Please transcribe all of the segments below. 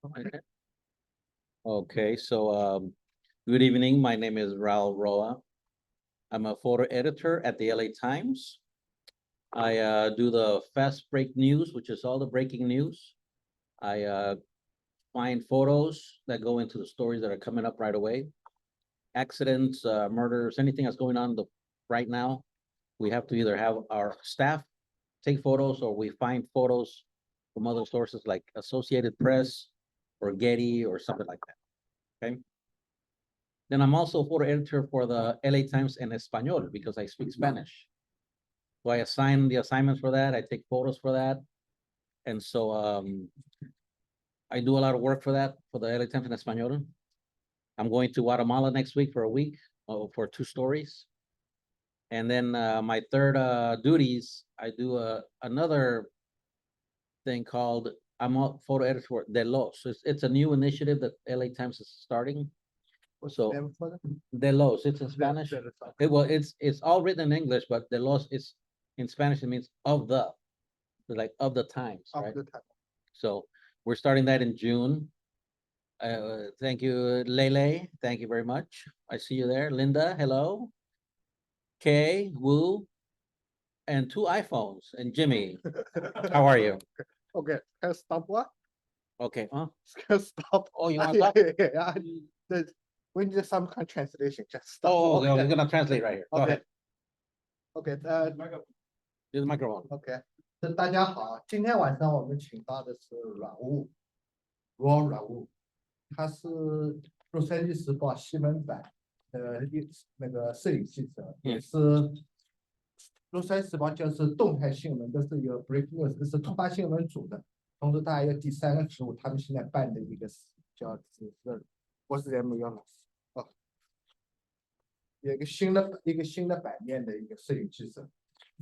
Okay. Okay, so good evening. My name is Raul Roa. I'm a photo editor at the LA Times. I do the fast break news, which is all the breaking news. I find photos that go into the stories that are coming up right away. Accidents, murders, anything that's going on right now. We have to either have our staff take photos or we find photos from other sources like Associated Press or Getty or something like that. Okay. Then I'm also a photo editor for the LA Times in Español because I speak Spanish. So I assign the assignments for that. I take photos for that. And so I do a lot of work for that, for the LA Times in Español. I'm going to Guatemala next week for a week for 2 stories. And then my third duties, I do another thing called, I'm a photo editor for De Los. It's a new initiative that LA Times is starting. So De Los, it's in Spanish. It's all written in English, but De Los is in Spanish. It means of the times, right? So we're starting that in June. Thank you, Lele. Thank you very much. I see you there. Linda, hello. Kay, Wu, and 2 iPhones. And Jimmy, how are you? Okay, can I stop what? Okay, huh? Can I stop? Oh, you want to stop? We need some kind of translation. Just stop. Oh, okay, we're gonna translate right here. Go Okay. ahead. Okay, Use the microphone. OK，大家好，今天晚上我们请到的是软物，他是洛杉矶时报新闻版那个摄影记者，也是洛杉矶时报就是动态新闻，都是有 break news， 这是突发新闻组的。同时，他还有第3个职务，他们现在办的一个叫我是人没有老师哦，有一个新的版面的一个摄影记者。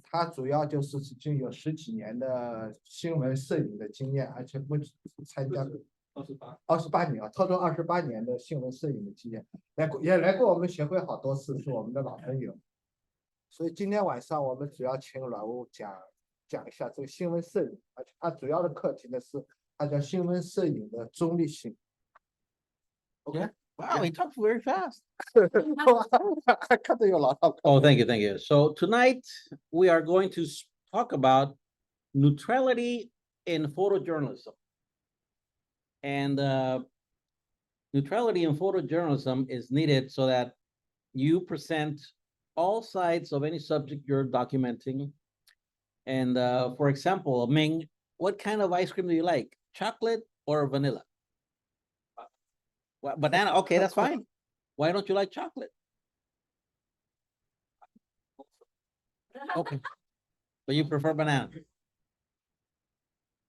他主要就是已经有10几年的新闻摄影的经验，而且不止参加28年啊，超过28年的新闻摄影的经验，也来过我们协会好多次，是我们的老朋友。所以今天晚上我们主要请软物讲一下这个新闻摄影，而且他主要的课题呢是他叫新闻摄影的中立性。Okay. Wow, he talks very fast. I cut you a lot. Oh, thank you, thank you. So tonight we are going to talk about neutrality in photojournalism. And neutrality in photojournalism is needed so that you present all sides of any subject you're documenting. And for example, Ming, what kind of ice cream do you like? Chocolate or vanilla? Well, banana, okay, that's fine. Why don't you like chocolate? Okay, but you prefer banana.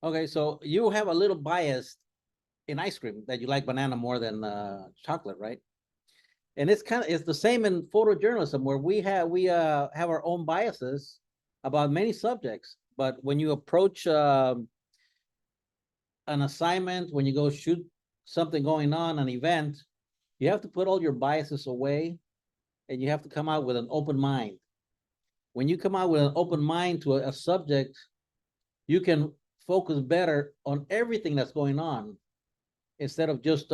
Okay, so you have a little bias in ice cream that you like banana more than chocolate, right? And it's the same in photojournalism where we have our own biases about many subjects, but when you approach an assignment, when you go shoot something going on, an event, you have to put all your biases away and you have to come out with an open mind. When you come out with an open mind to a subject, you can focus better on everything that's going on instead of just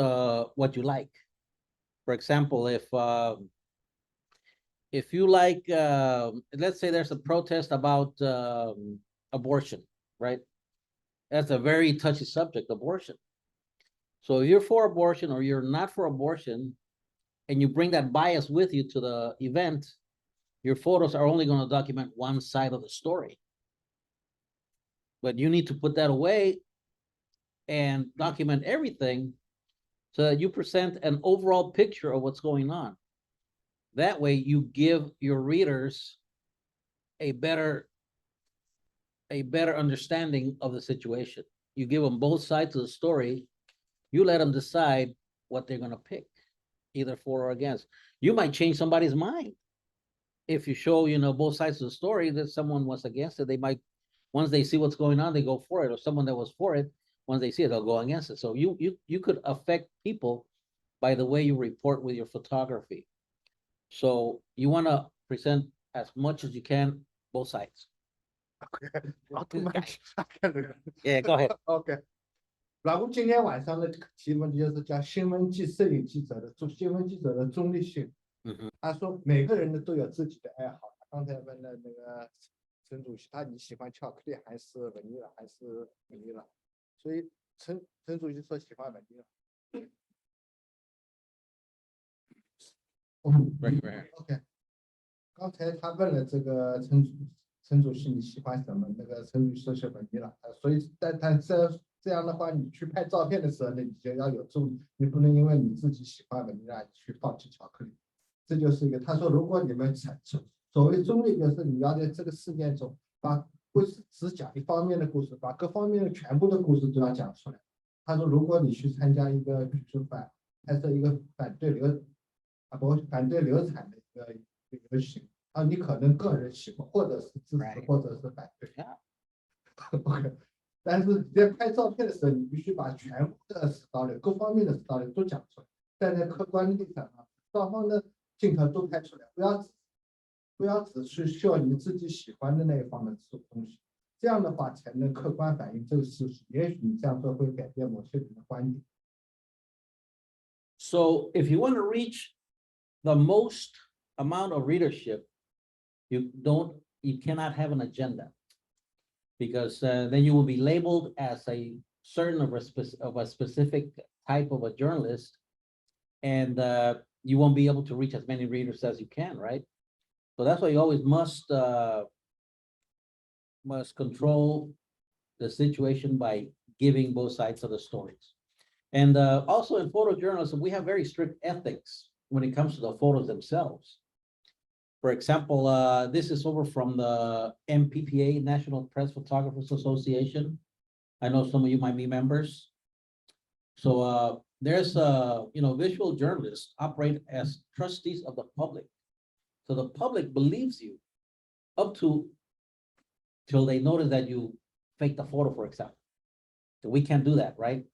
what you like. For example, if you like, let's say there's a protest about abortion, right? That's a very touchy subject, abortion. So if you're for abortion or you're not for abortion, and you bring that bias with you to the event, your photos are only going to document one side of the story. But you need to put that away and document everything so that you present an overall picture of what's going on. That way you give your readers a better understanding of the situation. You give them both sides of the story. You let them decide what they're going to pick, either for or against. You might change somebody's mind. If you show, both sides of the story, that someone was against it, they might, once they see what's going on, they go for it, or someone that was for it, once they see it, they'll go against it. So you could affect people by the way you report with your photography. So you want to present as much as you can, both sides. Okay. Not too much. Yeah, go ahead. Okay. 然后今天晚上的题目就是叫新闻摄影记者的新闻记者的中立性。他说每个人都有自己的爱好。刚才问了那个陈主席，你喜欢巧克力还是文尼拉还是vanilla了？所以陈主席说喜欢文尼拉。OK， 刚才他问了这个陈主席你喜欢什么？那个陈主席说是文尼拉，所以但这样的话，你去拍照片的时候呢，你就要有中立，你不能因为你自己喜欢文尼拉去放弃巧克力。这就是一个，他说如果你们所谓中立，就是你要在这个事件中不是只讲一方面的故事，把各方面的全部的故事都要讲出来。他说如果你去参加一个比如说拍摄一个反对流产的一个游行，你可能个人喜欢或者是支持或者是反对。OK， 但是在拍照片的时候，你必须把全部的story各方面的story都讲出来，站在客观的立场上，双方的镜头都拍出来，不要只去秀你自己喜欢的那一方的东西，这样的话才能客观反映这个事实。也许你这样做会改变某些人的观点。So if you want to reach the most amount of readership, you cannot have an agenda, because then you will be labeled as a certain of a specific type of a journalist, and you won't be able to reach as many readers as you can, right? So that's why you always must control the situation by giving both sides of the stories. And also in photojournalism, we have very strict ethics when it comes to the photos themselves. For example, this is over from the MPPA, National Press Photographers Association. I know some of you might be members. So there's visual journalists operate as trustees of the public. So the public believes you up till they notice that you faked the photo, for example. So we can't do that, right?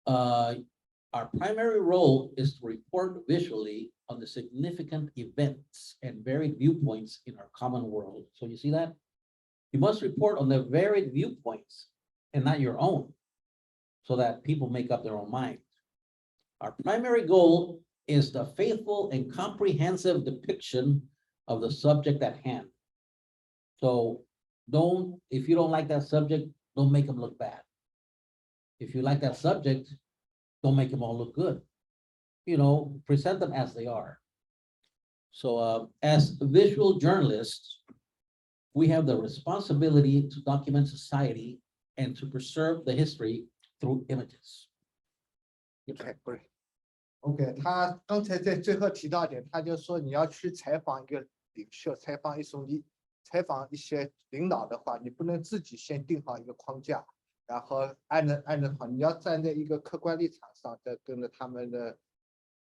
Our primary role is to report visually on the significant events and varied viewpoints in our common world. So you see that? You must report on the varied viewpoints and not your own, so that people make up their own mind. Our primary goal is the faithful and comprehensive depiction of the subject at hand. So if you don't like that subject, don't make them look bad. If you like that subject, don't make them all look good. Present them as they are. So as visual journalists, we have the responsibility to document society and to preserve the history through images. Okay, great. OK， 他刚才在最后提到一点，他就说你要去采访一个领袖，采访一些领导的话，你不能自己先定好一个框架，然后按着好，你要站在一个客观立场上，再跟着他们的，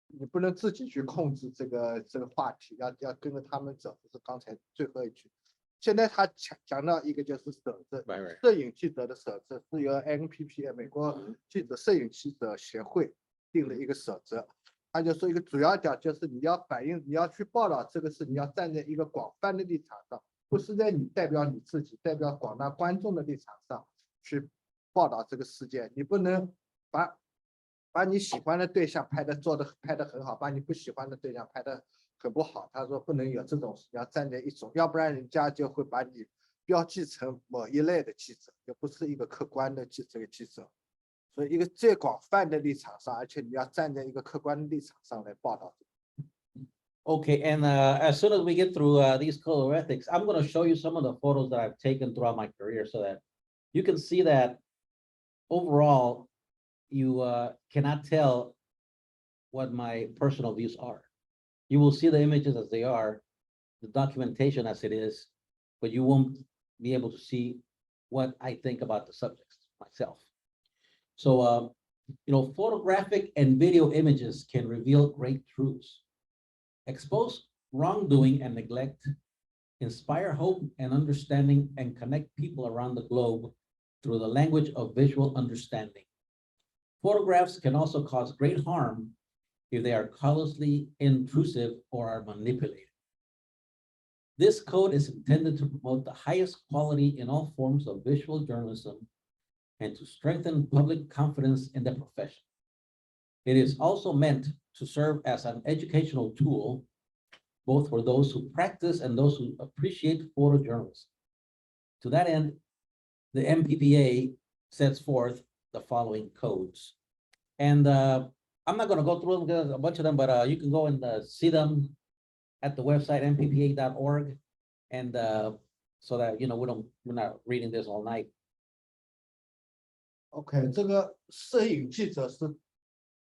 你不能自己去控制这个话题，要跟着他们走。这是刚才最后一句。现在他讲到一个就是守则，摄影记者的守则是由 NPPA 美国摄影记者协会定了一个守则。他就说一个主要点就是你要反映，你要去报道这个事，你要站在一个广泛的立场上，不是在你代表你自己、代表广大观众的立场上去报道这个事件。你不能把你喜欢的对象拍得很好，把你不喜欢的对象拍得很不好。他说不能有这种事，要站在一种，要不然人家就会把你标记成某一类的记者，就不是一个客观的这个记者。所以一个最广泛的立场上，而且你要站在一个客观的立场上来报道。Okay, and as soon as we get through these code of ethics, I'm going to show you some of the photos that I've taken throughout my career, so that you can see that overall you cannot tell what my personal views are. You will see the images as they are, the documentation as it is, but you won't be able to see what I think about the subjects myself. So, photographic and video images can reveal great truths, expose wrongdoing and neglect, inspire hope and understanding, and connect people around the globe through the language of visual understanding. Photographs can also cause great harm if they are callously intrusive or are manipulated. This code is intended to promote the highest quality in all forms of visual journalism and to strengthen public confidence in the profession. It is also meant to serve as an educational tool, both for those who practice and those who appreciate photojournalism. To that end, the MPPA sets forth the following codes. And I'm not going to go through them because a bunch of them, but you can go and see them at the website mppa.org, and so that we're not reading this all night. OK， 这个摄影记者是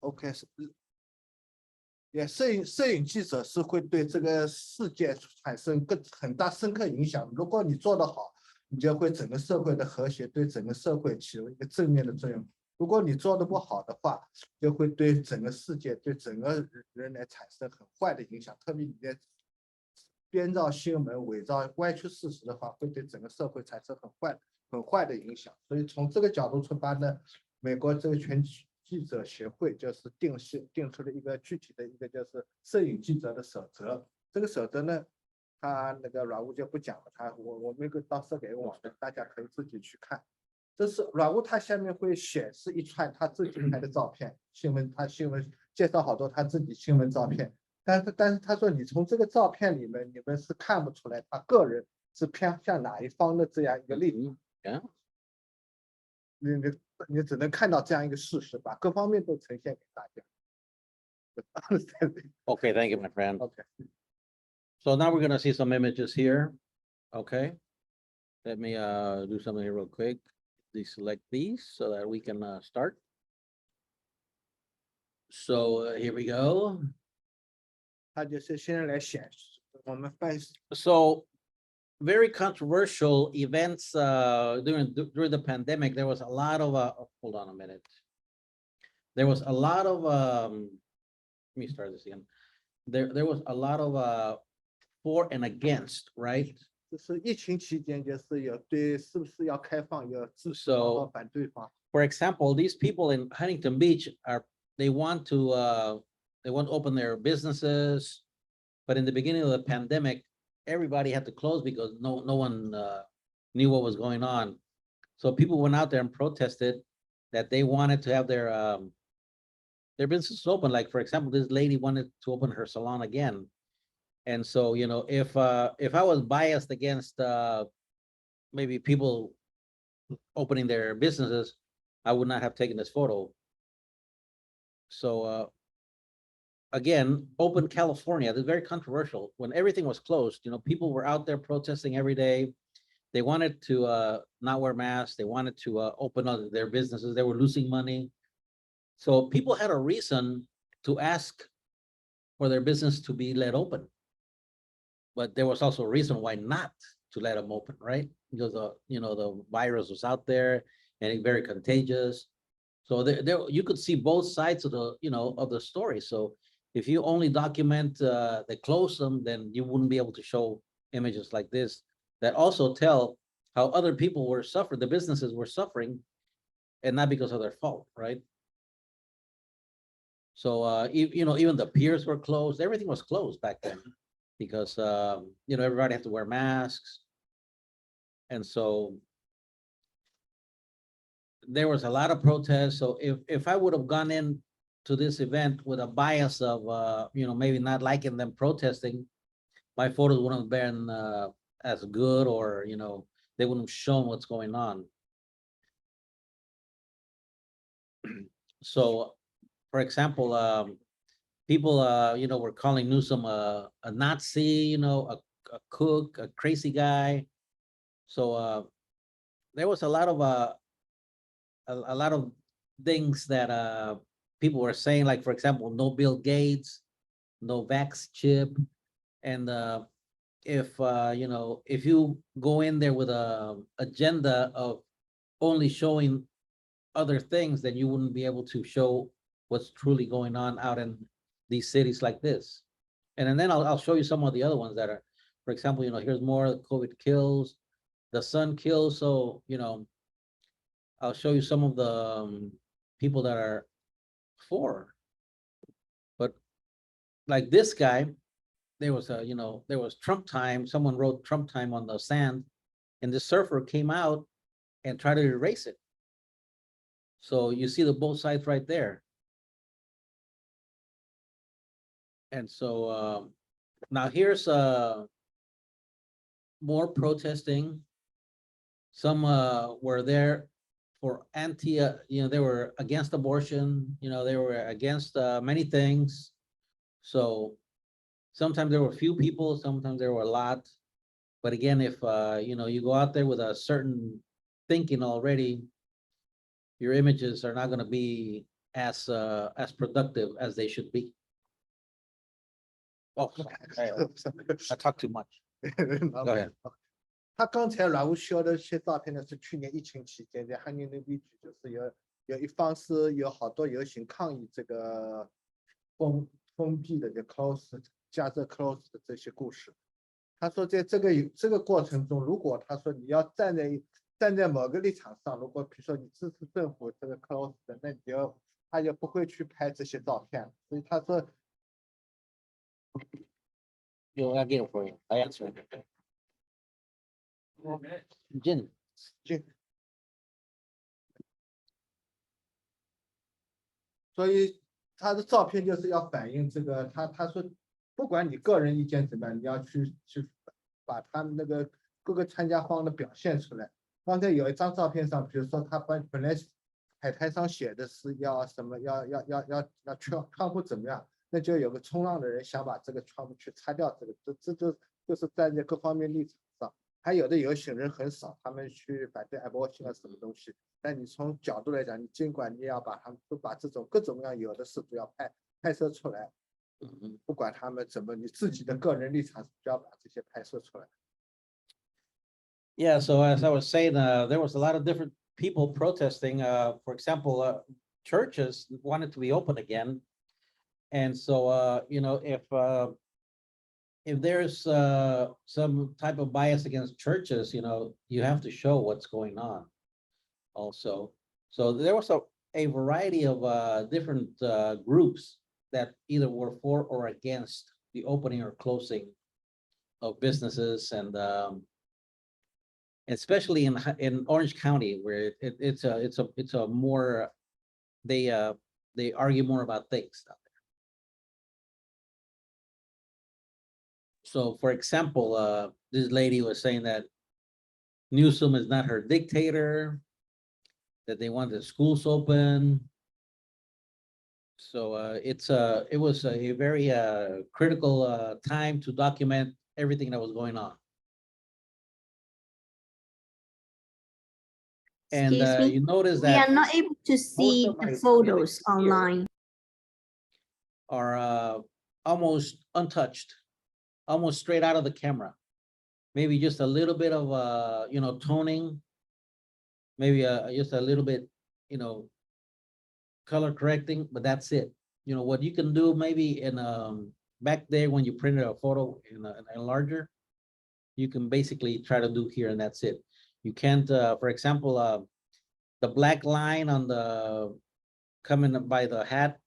OK 是，也摄影记者是会对这个世界产生很大深刻影响。如果你做得好，你就会整个社会的和谐，对整个社会起了一个正面的作用。如果你做得不好的话，就会对整个世界、对整个人来产生很坏的影响。特别你在编造新闻、伪造、歪曲事实的话，会对整个社会产生很坏的影响。所以从这个角度出发呢，美国这个全记者协会就是定出了一个具体的一个就是摄影记者的守则。这个守则呢，他那个Raul就不讲了，我们到时候给网的，大家可以自己去看。这是Raul他下面会显示一串他自己拍的照片，新闻介绍好多他自己新闻照片。但是他说，你从这个照片里面，你们是看不出来他个人是偏向哪一方的这样一个立场。你只能看到这样一个事实，把各方面都呈现给大家。Okay, thank you, my friend. Okay. So now we're going to see some images here. Okay. Let me do something here real quick. Deselect these so that we can start. So here we go. 他就是现在来显示我们翻译。So very controversial events during the pandemic. There was a lot of hold on a minute. There was a lot of let me start this again. There was a lot of for and against, right? 就是疫情期间，就是有对是不是要开放，有支持方和反对方。For example, these people in Huntington Beach they want to open their businesses, but in the beginning of the pandemic, everybody had to close because no one knew what was going on. So people went out there and protested that they wanted to have their businesses open. Like, for example, this lady wanted to open her salon again. And so, if I was biased against maybe people opening their businesses, I would not have taken this photo. So again, open California, this is very controversial. When everything was closed, people were out there protesting every day. They wanted to not wear masks. They wanted to open up their businesses. They were losing money. So people had a reason to ask for their business to be let open. But there was also a reason why not to let them open, right? Because the virus was out there and it's very contagious. So there you could see both sides of the story. So if you only document they close them, then you wouldn't be able to show images like this that also tell how other people were suffering, the businesses were suffering, and not because of their fault, right? So even the piers were closed, everything was closed back then because everybody had to wear masks. And so there was a lot of protests. So if I would have gone in to this event with a bias of maybe not liking them protesting, my photos wouldn't have been as good, or they wouldn't have shown what's going on. So for example, people were calling Newsom a Nazi, a cook, a crazy guy. So there was a lot of things that people were saying, like, for example, no Bill Gates, no Vax chip. And if you go in there with a agenda of only showing other things, then you wouldn't be able to show what's truly going on out in these cities like this. And then I'll show you some of the other ones that are, for example, here's more COVID kills, the sun kills. So, I'll show you some of the people that are for. But like this guy, there was Trump time. Someone wrote Trump time on the sand, and the surfer came out and tried to erase it. So you see the both sides right there. And so now here's more protesting. Some were there for they were against abortion, they were against many things. So sometimes there were few people, sometimes there were a lot. But again, if you go out there with a certain thinking already, your images are not going to be as productive as they should be. Oh, I talk too much. Go ahead. 他刚才Raul秀的一些照片呢，是去年疫情期间在汉尼的地区，就是有一方是有好多游行抗议这个封闭的这 close 加这 close 的这些故事。他说在这个过程中，如果他说你要站在某个立场上，如果比如说你支持政府这个 close 的，那他就不会去拍这些照片。所以他说。I'll get it for you. I answer it. Jin. 所以他的照片就是要反映这个，他说，不管你个人意见怎么样，你要去把他们那个各个参加方的表现出来。刚才有一张照片上，比如说他本来海苔上写的是要什么，要窗户怎么样，那就有个冲浪的人想把这个窗户去擦掉，这就是站在各方面立场上。还有的游行人很少，他们去反对 abortion 啊什么东西。但你从角度来讲，你尽管你也要把他们都把这种各种各样有的事都要拍摄出来，不管他们怎么，你自己的个人立场就要把这些拍摄出来。Yeah, so as I was saying, there was a lot of different people protesting. For example, churches wanted to be open again, and so if there's some type of bias against churches, you have to show what's going on. Also, so there was a variety of different groups that either were for or against the opening or closing of businesses, and especially in Orange County, where it's a more they argue more about things out there. So, for example, this lady was saying that Newsom is not her dictator, that they want the schools open. So it was a very critical time to document everything that was going on. And you notice that we are not able to see the photos online. Are almost untouched, almost straight out of the camera. Maybe just a little bit of toning, maybe just a little bit, color correcting, but that's it. What you can do maybe in back there when you printed a photo in a larger, you can basically try to do here, and that's it. You can't, for example, the black line on the coming by the hat.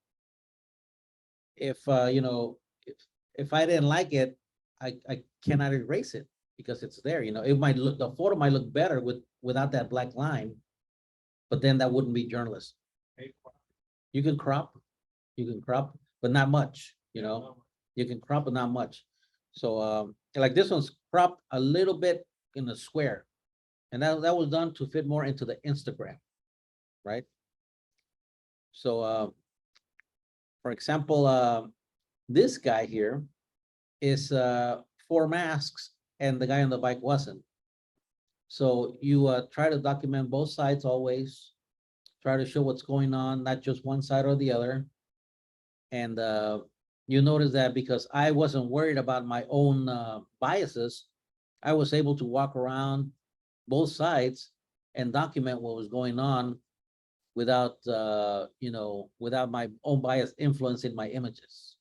If if I didn't like it, I cannot erase it because it's there. It might look, the photo might look better without that black line, but then that wouldn't be journalism. You can crop, but not much. You can crop, but not much. So like this one's cropped a little bit in the square, and that was done to fit more into the Instagram, right? So for example, this guy here is 4 masks, and the guy on the bike wasn't. So you try to document both sides always, try to show what's going on, not just one side or the other. And you notice that because I wasn't worried about my own biases, I was able to walk around both sides and document what was going on without, without my own bias influencing my images.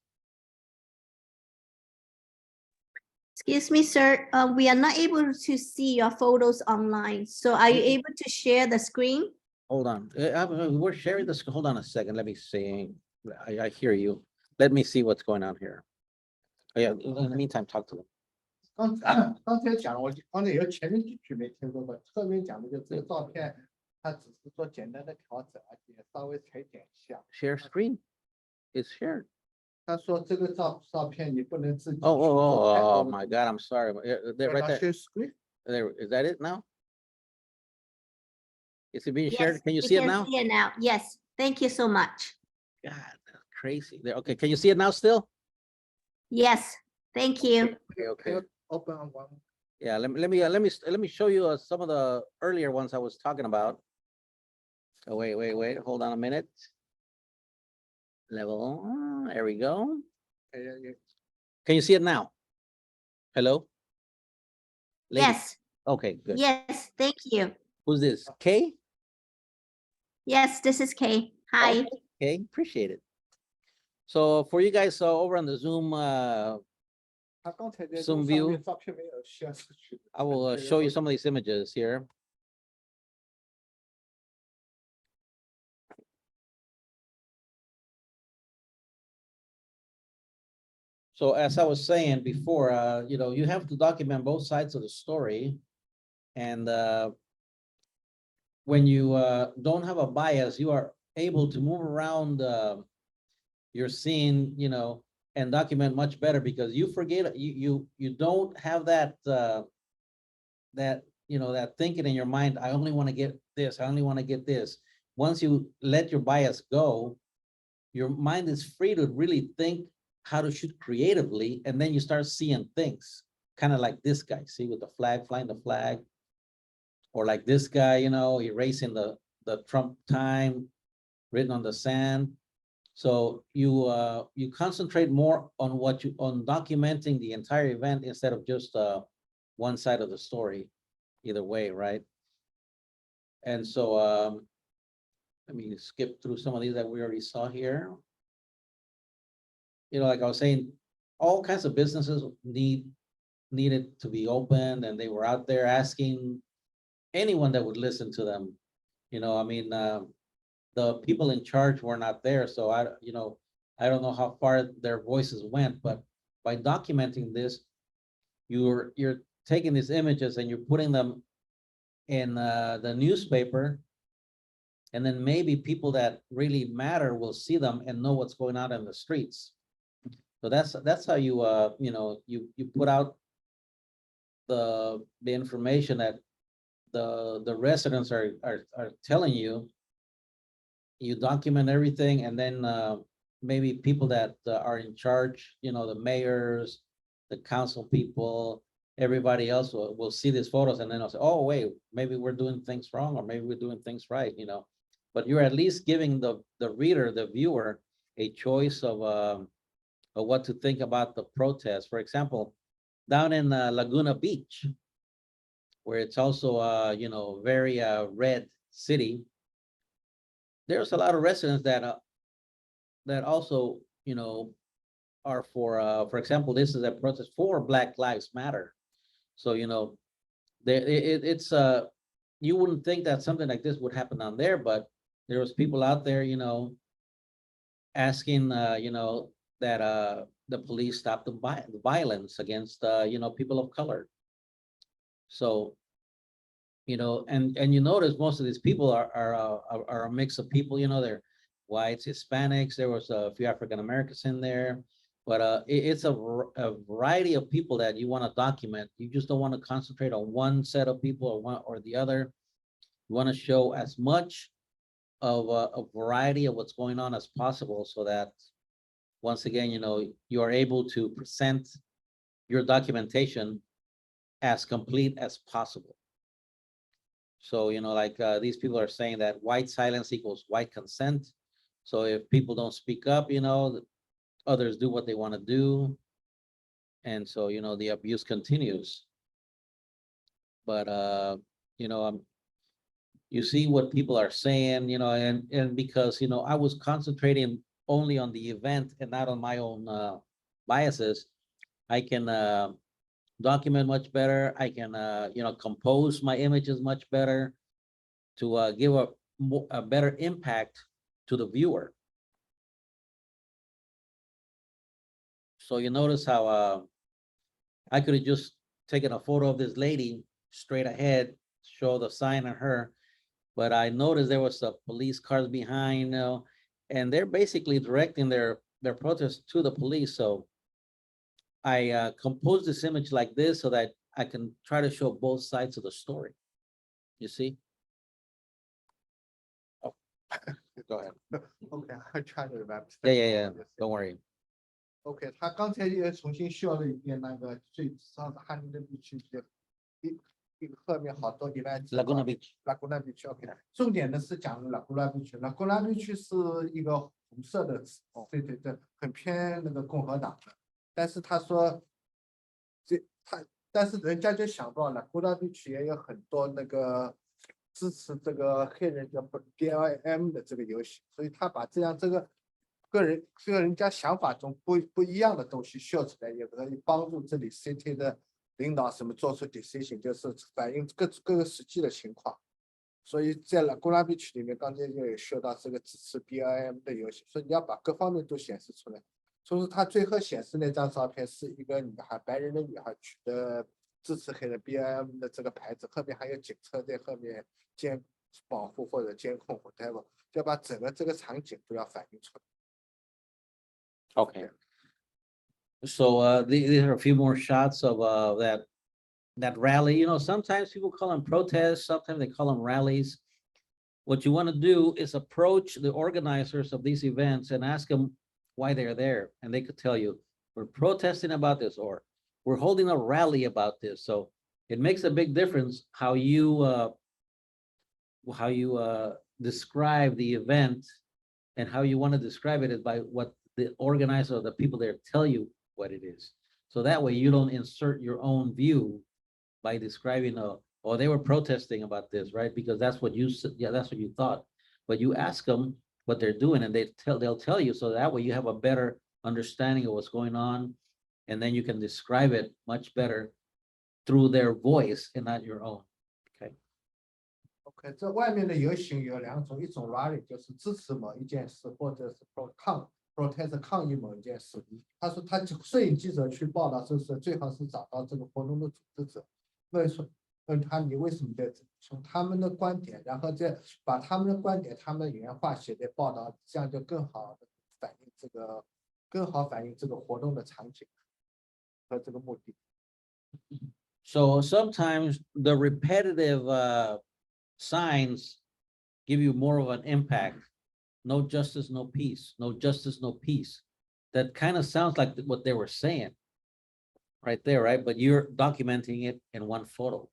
Excuse me, sir. We are not able to see your photos online. So are you able to share the screen? Hold on. We're sharing this. Hold on a second. Let me see. I hear you. Let me see what's going on here. Oh, yeah. In the meantime, talk to them. 刚才讲了，我刚才有前面几句没听说过，侧面讲的就是这个照片它只是做简单的调整，而且稍微裁剪一下。 Share screen. It's shared. 他说这个照片你不能自己 Oh, 去 oh, 做太 oh, 多 oh 的 my God, I'm sorry. They're right there. share screen. There, is that it now? Is it being Yes, shared? Can you we see it can now? see it now. Yes, thank you so much. God, that's crazy. There, okay, can you see it now still? Yes, thank you. Okay. Open on one. Yeah, let me show you some of the earlier ones I was talking about. Oh, wait, hold on a minute. Level, there we go. Can you see it now? Hello? Lady? Yes, Okay, good. yes, thank you. Who's this? Kay? Yes, this is Kay. Hi. Okay, appreciate it. So for you guys over on the Zoom, 他刚才在 Zoom 上 view 面照片没有 share 出去。 I will show you some of these images here. So as I was saying before, you have to document both sides of the story. And when you don't have a bias, you are able to move around your scene, and document much better because you forget, you don't have that that thinking in your mind, I only want to get this, I only want to get this. Once you let your bias go, your mind is free to really think how to shoot creatively, and then you start seeing things, kind of like this guy, see, with the flag, flying the flag, or like this guy, erasing the Trump time written on the sand. So you concentrate more on on documenting the entire event instead of just one side of the story, either way, right? And so let me skip through some of these that we already saw here. Like I was saying, all kinds of businesses needed to be opened, and they were out there asking anyone that would listen to them. The people in charge were not there, so I don't know how far their voices went, but by documenting this, you're taking these images and you're putting them in the newspaper, and then maybe people that really matter will see them and know what's going on in the streets. So that's how you you put out the information that the residents are telling you. You document everything, and then maybe people that are in charge, the mayors, the council people, everybody else will see these photos, and then they'll say, oh wait, maybe we're doing things wrong, or maybe we're doing things right, but you're at least giving the reader, the viewer, a choice of what to think about the protest. For example, down in Laguna Beach, where it's also very red city, there's a lot of residents that also are for example, this is a protest for Black Lives Matter. So it's you wouldn't think that something like this would happen on there, but there was people out there asking that the police stop the violence against people of color. So and you notice most of these people are a mix of people, they're whites, Hispanics, there was a few African Americans in there, but it's a variety of people that you want to document. You just don't want to concentrate on one set of people or one or the other. You want to show as much of a variety of what's going on as possible, so that once again, you are able to present your documentation as complete as possible. So, like these people are saying that white silence equals white consent. So if people don't speak up, others do what they want to do. And so, the abuse continues. But, you see what people are saying, and because, I was concentrating only on the event and not on my own biases, I can document much better. I can, compose my images much better to give a better impact to the viewer. So you notice how I could have just taken a photo of this lady straight ahead, show the sign on her, but I noticed there was some police cars behind, and they're basically directing their protest to the police. So I composed this image like this so that I can try to show both sides of the story. You see? Oh, go ahead. OK, I try to remember. Yeah. Don't worry. OK， 他刚才也重新秀了一遍那个最上的汉林的地区的一个后面好多地方。Laguna Beach. Laguna Beach OK， 重点的是讲 Laguna Beach。Laguna Beach 是一个红色的，对，很偏那个共和党的。但是他说，但是人家就想到了 Laguna Beach 也有很多那个支持这个黑人叫 BLM 的这个游行，所以他把这个个人家想法中不一样的东西秀出来，也可以帮助这里 city 的领导什么做出 decision， 就是反映各个实际的情况。所以在 Laguna Beach 里面，刚才就有秀到这个支持 BLM 的游行，所以你要把各方面都显示出来。所以他最后显示那张照片是一个女孩，白人的女孩举的支持黑人 BLM 的这个牌子，后面还有警车在后面保护或者监控 whatever， 就要把整个这个场景都要反映出来。Okay. So these are a few more shots of that rally. You know, sometimes people call them protests, sometimes they call them rallies. What you want to do is approach the organizers of these events and ask them why they're there. And they could tell you, we're protesting about this, or we're holding a rally about this. So it makes a big difference how you describe the event, and how you want to describe it is by what the organizer or the people there tell you what it is. So that way you don't insert your own view by describing, oh, they were protesting about this, right? Because that's what you said, yeah, that's what you thought. But you ask them what they're doing, and they'll tell you, so that way you have a better understanding of what's going on, and then you can describe it much better through their voice and not your own. OK， 这外面的游行有两种，一种 rally 就是支持某一件事，或者是 protest 抗议某一件事。他说他摄影记者去报道这事，最好是找到这个活动的组织者，问他你为什么在这，从他们的观点，然后再把他们的观点、他们的原话写在报道，这样就更好反映这个活动的场景和这个目的。So sometimes the repetitive signs give you more of an impact. No justice, no peace. No justice, no peace. That kind of sounds like what they were saying right there, right? But you're documenting it in one photo.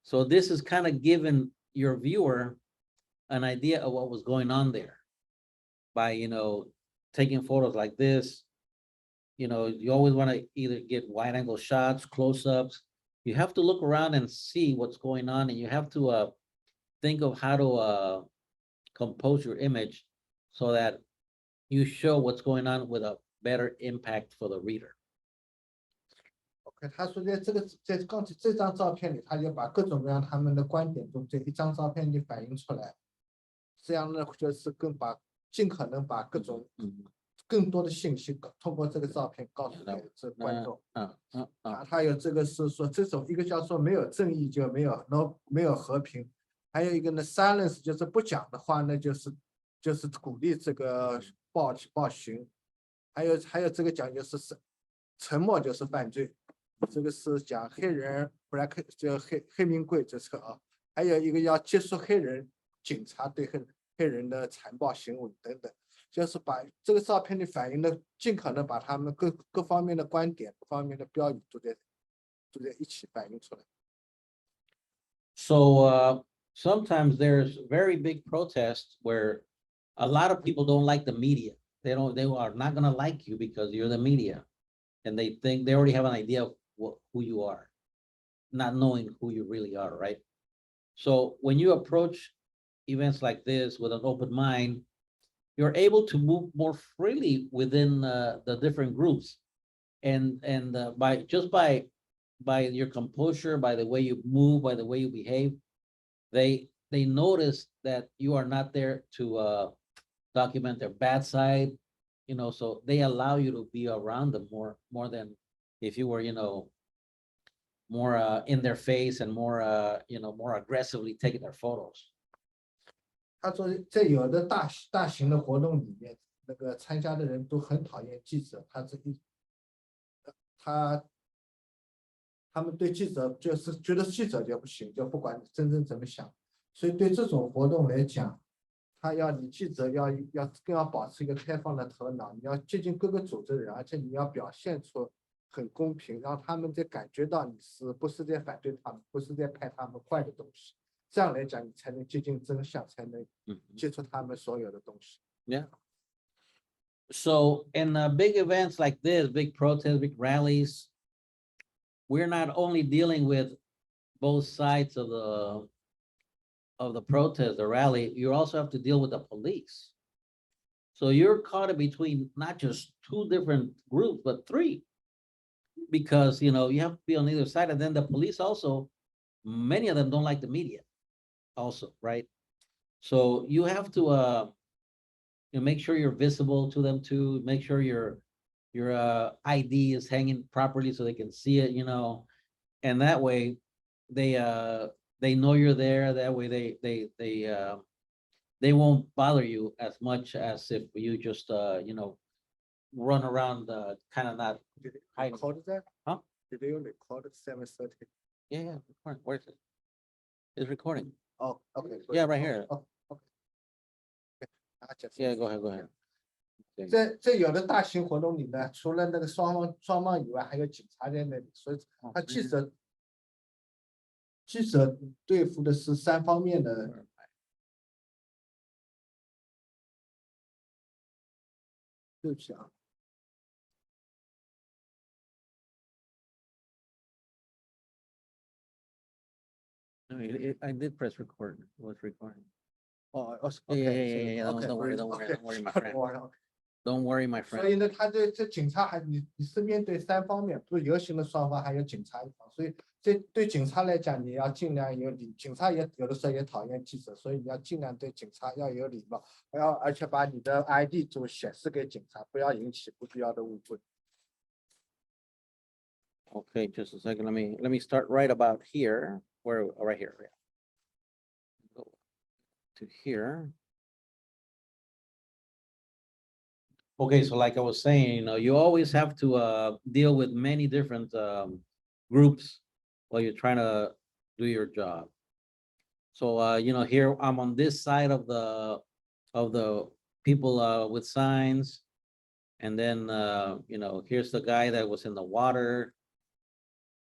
So this is kind of giving your viewer an idea of what was going on there by, taking photos like this. You always want to either get wide angle shots, close-ups. You have to look around and see what's going on, and you have to think of how to compose your image so that you show what's going on with a better impact for the reader. OK， 他说在刚才这张照片里，他就把各种各样他们的观点都在一张照片里反映出来，这样呢就是尽可能把更多的信息通过这个照片告诉给这观众。他有这个是说，这种一个叫做没有正义就没有和平，还有一个呢 silence 就是不讲的话呢，就是鼓励这个暴行，还有这个讲就是沉默就是犯罪，这个是讲黑人 black 就黑名贵这个还有一个要结束警察对黑人的残暴行为等等。就是把这个照片里反映的，尽可能把他们各方面的观点、各方面的标语都在一起反映出来。So sometimes there's very big protests where a lot of people don't like the media. They are not going to like you because you're the media, and they think they already have an idea of who you are, not knowing who you really are, right? So when you approach events like this with an open mind, you're able to move more freely within the different groups, and by your composure, by the way you move, by the way you behave, they notice that you are not there to document their bad side, so they allow you to be around them more than if you were, more in their face and more, more aggressively taking their photos. 他说在有的大型的活动里面，那个参加的人都很讨厌记者，他们对记者就是觉得记者就不行，就不管你真正怎么想，所以对这种活动来讲，他要你记者更要保持一个开放的头脑，你要接近各个组织的人，而且你要表现出很公平，让他们在感觉到你不是在反对他们，不是在拍他们坏的东西。这样来讲，你才能接近真相，才能接触他们所有的东西。Yeah. So in big events like this, big protests, big rallies, we're not only dealing with both sides of the protest, the rally, you also have to deal with the police. So you're caught in between not just two different groups, but three, because you have to be on either side, and then the police also, many of them don't like the media also, right? So you have to make sure you're visible to them too, make sure your ID is hanging properly so they can see it, and that way they know you're there. That way they won't bother you as much as if you just run around kind of not hiding. Record that? Huh? Did they record at 7:30? Yeah, recording. Where is it? It's recording. Oh, okay. Yeah, right here. Oh, okay. Yeah, go ahead. 在有的大型活动里呢，除了那个双方以外，还有警察在那里，所以他记者对付的是三方面的。对不起啊。No, I did press record. It was recording. Oh, okay. Yeah. Okay, Don't worry, my friend. Don't worry, my friend. 所以呢，他这警察你是面对三方面，不是游行的双方，还有警察一方。所以对警察来讲，你要尽量有礼。警察也有的时候也讨厌记者，所以你要尽量对警察要有礼貌，而且把你的 ID 就显示给警察，不要引起不必要的误会。Okay, just a second. Let me start right about here. Right here. Yeah. Go to here. Okay, so like I was saying, you always have to deal with many different groups while you're trying to do your job. So here I'm on this side of the people with signs, and then here's the guy that was in the water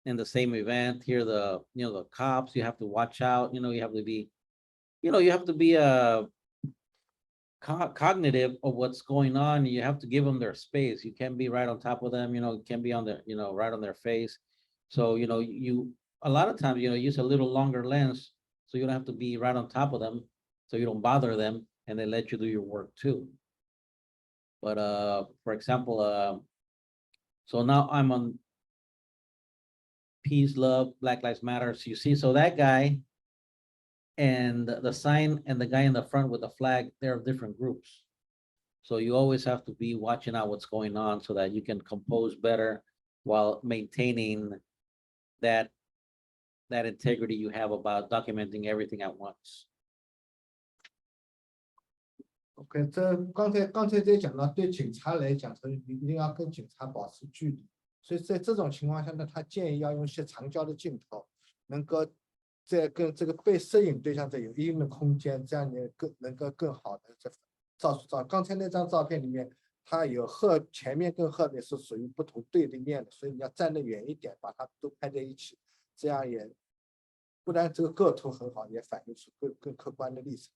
in the same event. Here the cops. You have to watch out. You have to be cognitive of what's going on. You have to give them their space. You can't be right on top of them. You can't be on their right on their face. So you a lot of times use a little longer lens, so you don't have to be right on top of them, so you don't bother them, and they let you do your work too. But for example, so now I'm on peace, love, Black Lives Matter. So you see, so that guy and the sign and the guy in the front with the flag, they're different groups. So you always have to be watching out what's going on so that you can compose better while maintaining that integrity you have about documenting everything at once. OK， 这刚才在讲到，对警察来讲，他一定要跟警察保持距离。所以在这种情况下呢，他建议要用一些长焦的镜头，能够在跟这个被摄影对象在有一定的空间，这样你能够更好的照出照。刚才那张照片里面，它有前面跟后面是属于不同对立面的，所以你要站得远一点，把它都拍在一起，这样不然这个构图很好，也反映出更客观的立场。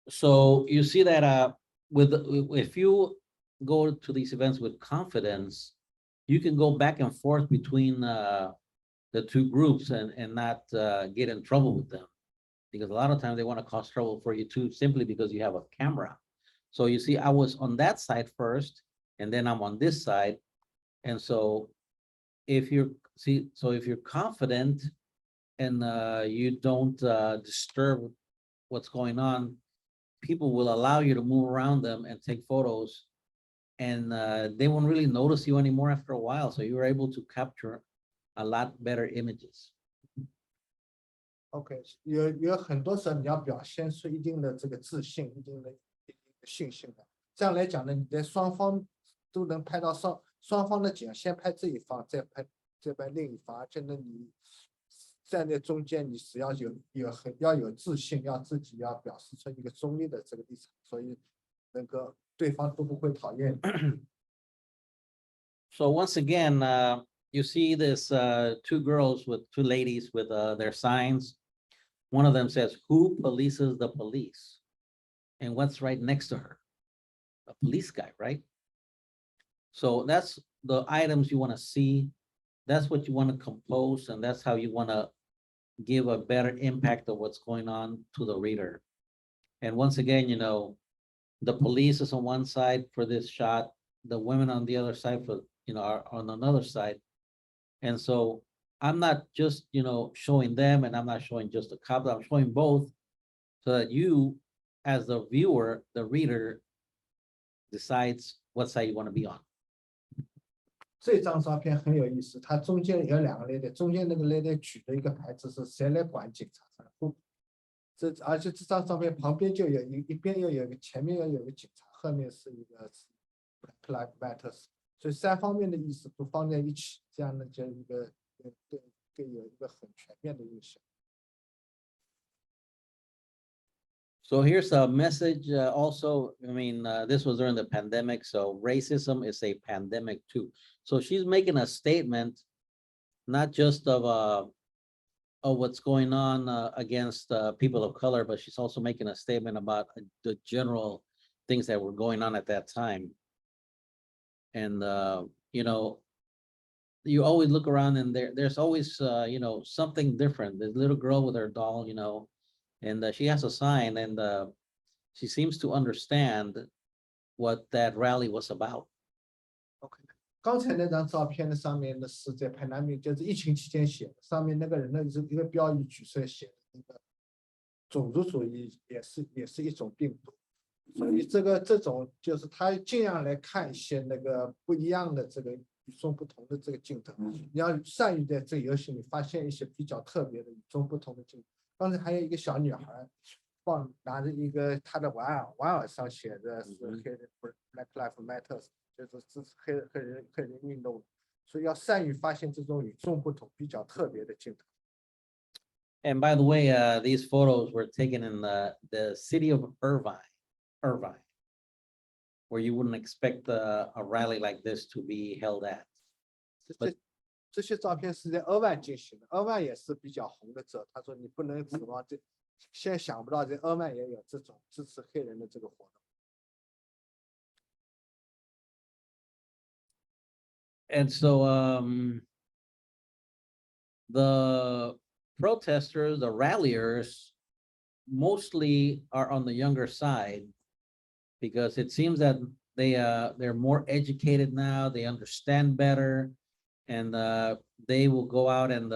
So you see that if you go to these events with confidence, you can go back and forth between the two groups and not get in trouble with them, because a lot of times they want to cause trouble for you too, simply because you have a camera. So you see, I was on that side first, and then I'm on this side, and so if you're confident and you don't disturb what's going on, people will allow you to move around them and take photos, and they won't really notice you anymore after a while. So you were able to capture a lot better images. OK，有很多时候你要表现出一定的这个自信，一定的信心的。这样来讲呢，你在双方都能拍到双方的景，先拍这一方，再拍另一方，而且呢，你站在中间，你是要有自信，自己要表示出一个中立的这个立场，所以那个对方都不会讨厌你。So once again, you see this two ladies with their signs. One of them says, "Who polices the police?" And what's right next to her? A police guy, right? So that's the items you want to see. That's what you want to compose, and that's how you want to give a better impact of what's going on to the reader. And once again, you know, the police is on one side for this shot, the women on the other side are on another side. And so I'm not just, showing them, and I'm not showing just the cop, I'm showing both so that you, as the viewer, the reader, decides what side you want to be on. 这张照片很有意思，它中间有2个 lady， 中间那个 lady 举的一个牌子是谁来管警察？而且这张照片旁边就有一边又有一个，前面又有一个警察，后面是一个 Black Lives Matter， 所以3方面的意思都放在一起，这样呢就有一个很全面的印象。So here's a message also, this was during the pandemic, so racism is a pandemic too. So she's making a statement, not just of what's going on against people of color, but she's also making a statement about the general things that were going on at that time. And, you always look around and there's always, something different. There's a little girl with her doll, and she has a sign, and she seems to understand what that rally was about. OK， 刚才那张照片的上面呢是在 pandemic， 就是疫情期间写的，上面那个人呢是一个标语举出来写的那个种族主义也是一种病毒，所以这种就是他尽量来看一些那个不一样的这个与众不同的这个镜头，你要善于在这个游戏里发现一些比较特别的与众不同的镜头。刚才还有一个小女孩拿着一个她的玩偶上写的是黑人 Black Lives Matter， 就是支持黑人运动，所以要善于发现这种与众不同、比较特别的镜头。And by the way, these photos were taken in the city of Irvine, where you wouldn't expect a rally like this to be held at. 这些照片是在俄万进行的，俄万也是比较红的州。他说你不能指望现在想不到在俄万也有这种支持黑人的这个活动。And so the protesters, the ralliers, mostly are on the younger side because it seems that they're more educated now, they understand better, and they will go out and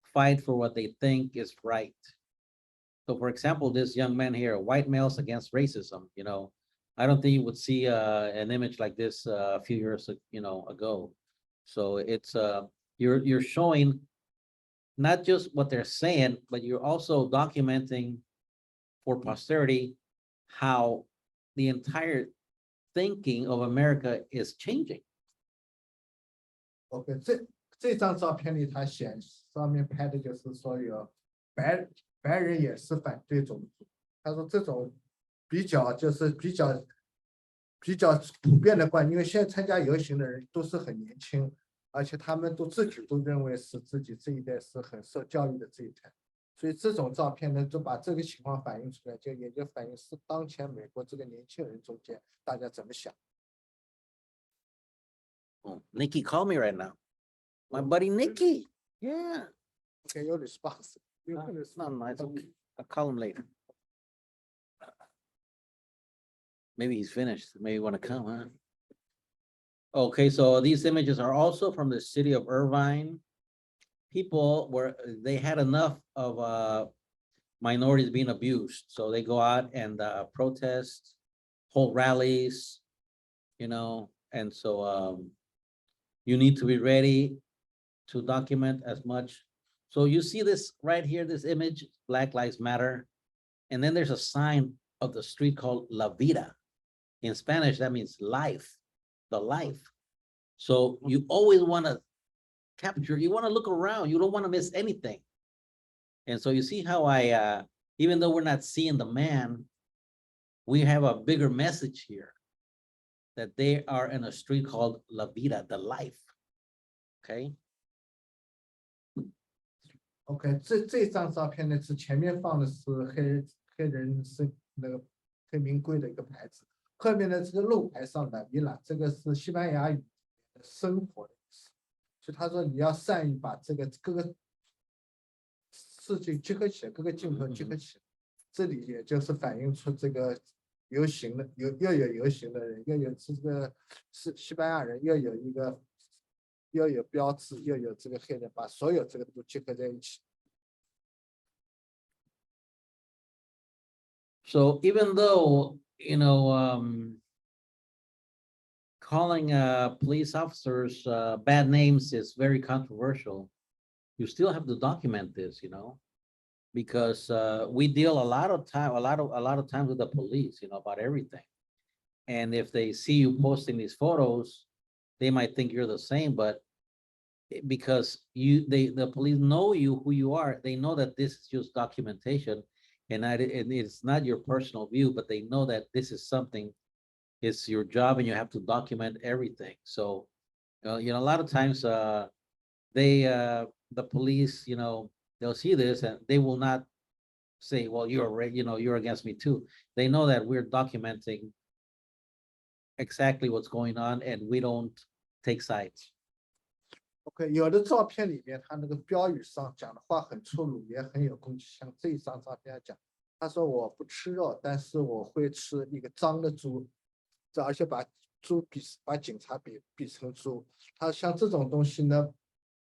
fight for what they think is right. So for example, this young man here, white males against racism, I don't think you would see an image like this a few years ago. So it's you're showing not just what they're saying, but you're also documenting for posterity how the entire thinking of America is changing. OK， 这张照片里，它上面拍的就是说有白人也是反对种族。他说这种比较普遍的观点，因为现在参加游行的人都是很年轻，而且他们自己都认为是自己这一代是很受教育的这一代，所以这种照片呢，就把这个情况反映出来，也就反映是当前美国这个年轻人中间大家怎么想。Oh, Nikki called me right now. My buddy Nikki. Yeah. Okay, your response. No, it's okay. I'll call him later. Maybe he's finished. Maybe you want to come, huh? Okay, so these images are also from the city of Irvine. People they had enough of minorities being abused, so they go out and protest, hold rallies, and so you need to be ready to document as much So you see this right here, this image, Black Lives Matter. And then there's a sign of the street called La Vida. In Spanish, that means life, the life. So you always want to capture, you want to look around, you don't want to miss anything. And so you see how I, even though we're not seeing the man, we have a bigger message here that they are in a street called La Vida, the life. Okay. OK，这张照片呢是前面放的是黑人是那个黑名贵的一个牌子，后面呢这个路牌上的米拉，这个是西班牙语的生活的意思。所以他说你要善于把这个各个事情结合起来，各个镜头结合起来。这里也就是反映出这个游行的又有游行的人，又有这个是西班牙人，又有一个。又有标志，又有这个黑人，把所有这个都结合在一起。So even though, you know, calling police officers bad names is very controversial, you still have to document this, you know, because we deal a lot of times with the police, you know, about everything. And if they see you posting these photos, they might think you're the same, but because the police know you, who you are, they know that this is just documentation, and it's not your personal view, but they know that this is something, it's your job, and you have to document everything. So, you know, a lot of times, the police, you know, they'll see this and they will not say, well, you're against me too. They know that we're documenting exactly what's going on, and we don't take sides. OK， 有的照片里面，他那个标语上讲的话很粗鲁，也很有攻击。像这一张照片讲，他说我不吃肉，但是我会吃一个脏的猪，而且把警察比成猪。他像这种东西呢，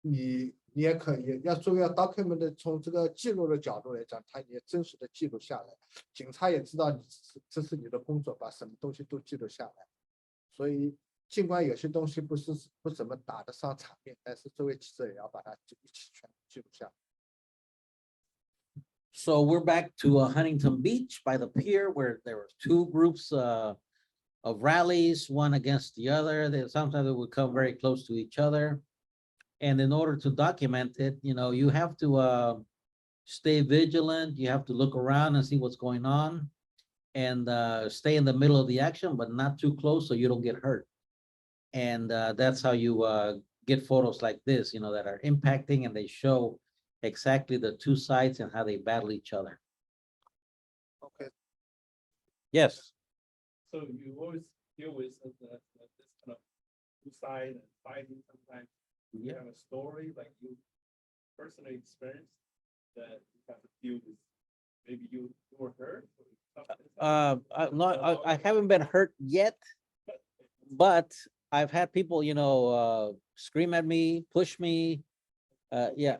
你也可以要作为要 document 的，从这个记录的角度来讲，他也真实的记录下来，警察也知道这是你的工作，把什么东西都记录下来。所以。尽管有些东西不怎么打得上场面，但是作为记者也要把它一起全记录下。So we're back to Huntington Beach by the pier, where there were two groups of rallies, one against the other. Sometimes they would come very close to each other, and in order to document it, you know, you have to stay vigilant. You have to look around and see what's going on, and stay in the middle of the action, but not too close so you don't get hurt. And that's how you get photos like this, you know, that are impacting, and they show exactly the two sides and how they battle each other. Okay. Yes. So you always deal with this kind of two sides and fighting sometimes. You have a story like you personally experienced that you have to deal with. Maybe you were hurt. I haven't been hurt yet, but I've had people, you know, scream at me, push me. Yeah.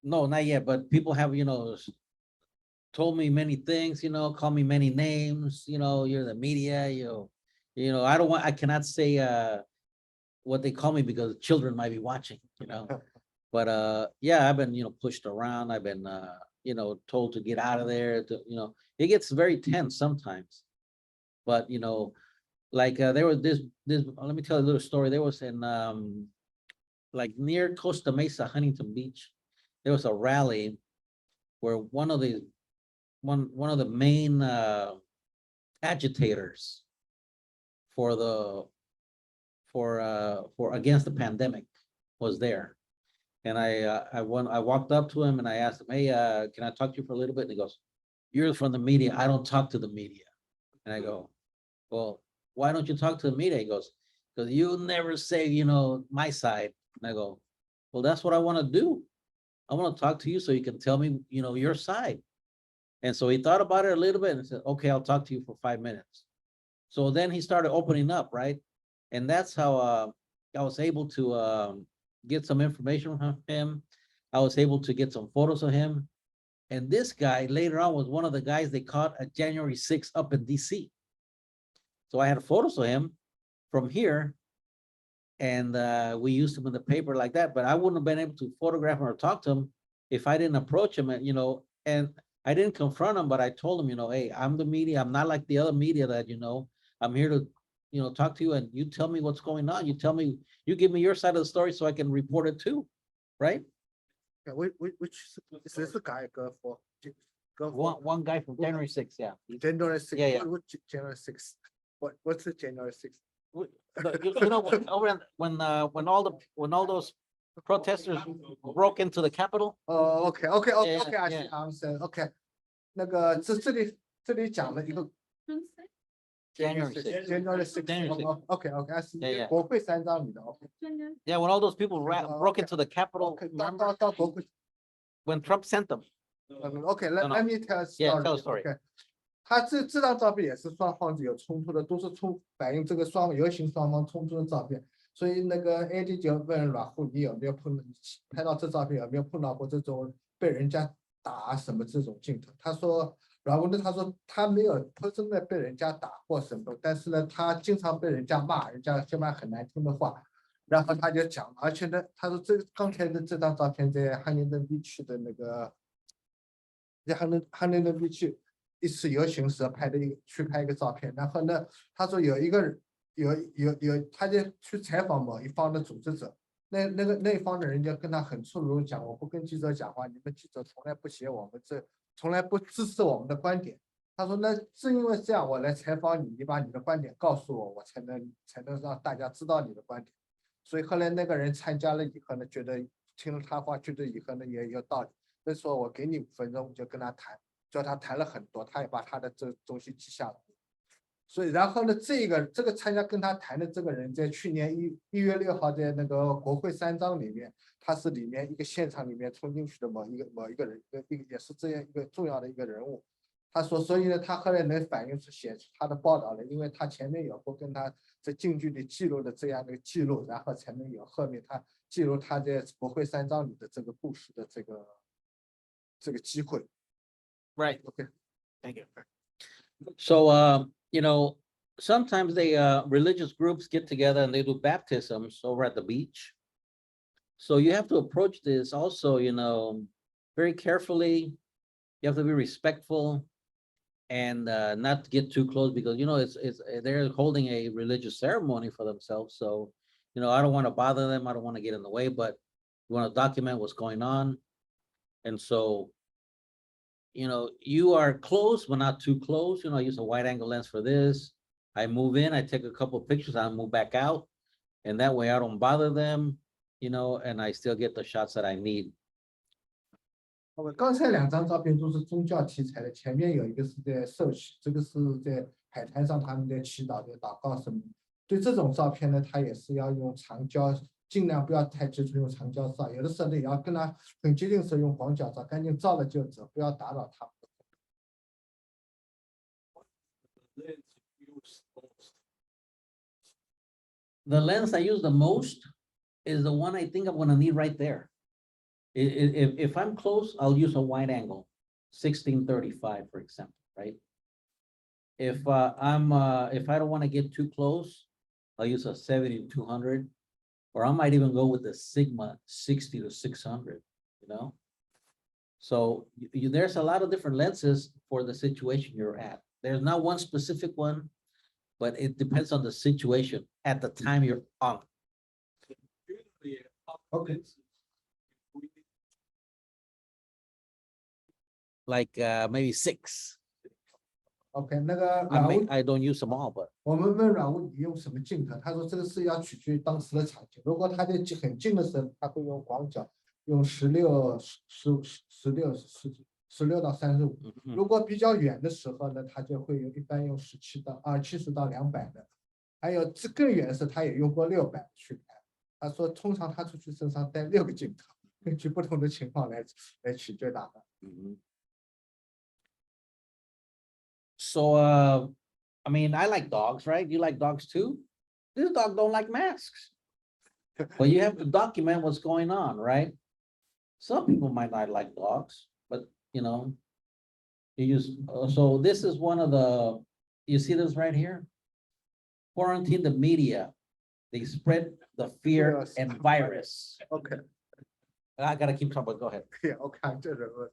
No, not yet, but people have, you know, told me many things, you know, call me many names, you know, you're the media, you know, I cannot say what they call me because children might be watching, you know. But yeah, I've been, you know, pushed around. I've been, you know, told to get out of there. You know, it gets very tense sometimes. But, you know, like there was this, let me tell you a little story. There was in like near Costa Mesa, Huntington Beach, there was a rally where one of the main agitators for against the pandemic was there. And I walked up to him and I asked him, hey, can I talk to you for a little bit? And he goes, you're from the media. I don't talk to the media. And I go, well, why don't you talk to the media? He goes, because you never say, you know, my side. And I go, well, that's what I want to do. I want to talk to you so you can tell me, you know, your side. And so he thought about it a little bit and said, okay, I'll talk to you for 5 minutes. So then he started opening up, right? And that's how I was able to get some information from him. I was able to get some photos of him. And this guy later on was one of the guys they caught at January 6th up in DC. So I had photos of him from here. And we used him in the paper like that, but I wouldn't have been able to photograph him or talk to him if I didn't approach him and, and I didn't confront him, but I told him, hey, I'm the media. I'm not like the other media that, I'm here to, talk to you and you tell me what's going on. You tell me, you give me your side of the story so I can report it too, right? Yeah, which is this the guy go for? One guy from January 6th, yeah. January 6th. Yeah. What January 6th? What's the January 6th? When all those protesters broke into the Capitol. Oh, okay. Yeah, I see. yeah. I'm saying, okay. 那个这里讲了一个 January 6th. January 6th. January 6th. Okay, I see. Yeah. 国会山庄里的 OK。 Yeah, when all those people broke into the Capitol, OK， remember 到国会。 when Trump sent them? OK， No. let me tell a Yeah, tell a story. story. OK， 他这张照片也是双方有冲突的，都是反映这个游行双方冲突的照片。所以那个 AD 就问阮户，你有没有拍到这照片，有没有碰到过这种被人家打什么这种镜头？他说阮户呢，他说他没有真的被人家打或什么，但是呢，他经常被人家骂，人家说很难听的话。然后他就讲，而且呢，他说刚才的这张照片在汉林顿 B 区的那个，在汉林顿 B 区一次游行时拍一个照片。然后呢，他说有一个人。他就去采访某一方的组织者，那一方的人就跟他很粗鲁讲，我不跟记者讲话，你们记者从来不写我们从来不支持我们的观点。他说那是因为这样，我来采访你，你把你的观点告诉我，我才能让大家知道你的观点。所以后来那个人参加了以后呢，觉得听了他话，觉得以后呢也有道理，所以说我给你5分钟，就跟他谈，叫他谈了很多，他也把他的这东西记下来。所以，然后呢，这个参加跟他谈的这个人，在去年1月6号在那个国会山庄里面，他是里面一个现场里面冲进去的某一个人，也是这样一个重要的一个人物。他说，所以呢，他后来能反映出写出他的报道了，因为他前面有过跟他在近距离记录的这样的记录，然后才能有后面他记录他在国会山庄里的这个故事的这个机会。Right. Okay. Thank you. So, sometimes they religious groups get together and they do baptisms over at the beach. So you have to approach this also, very carefully. You have to be respectful and not get too close because they're holding a religious ceremony for themselves. So, I don't want to bother them. I don't want to get in the way, but you want to document what's going on. And so, you are close, but not too close. I use a wide angle lens for this. I move in, I take a couple of pictures, I move back out. And that way I don't bother them, and I still get the shots that I need. 我刚才2张照片都是宗教题材的，前面有一个是在社区，这个是在海滩上他们在祈祷、在祷告什么。对这种照片呢，他也是要用长焦，尽量不要太接触，用长焦照。有的时候呢，也要跟他很接近的时候用广角照，赶紧照了就走，不要打扰他。The lens I use the most is the one I think I'm gonna need right there. If I'm close, I'll use a wide angle, 1635, for example, right? If if I don't want to get too close, I'll use a 70-200, or I might even go with the Sigma 60-600, So there's a lot of different lenses for the situation you're at. There's not one specific one, but it depends on the situation at the time you're on. Okay. Like maybe 6. OK， 那个 I don't use them all, but 我们问阮物你用什么镜头？他说这个是要取决于当时的场景。如果他在很近的时候，他会用广角，用16到35。如果比较远的时候呢，他就会一般用70到200的。还有更远的时候，他也用过600去拍。他说通常他出去身上带6个镜头，根据不同的情况来取决打扮。So, I mean, I like dogs, right? You like dogs too? This dog don't like masks. But you have to document what's going on, right? Some people might not like dogs, but you use, so this is one of the, you see this right here? Quarantine the media they spread the fear Yes. and virus. OK， I gotta keep talking, but go ahead. 我看这人物，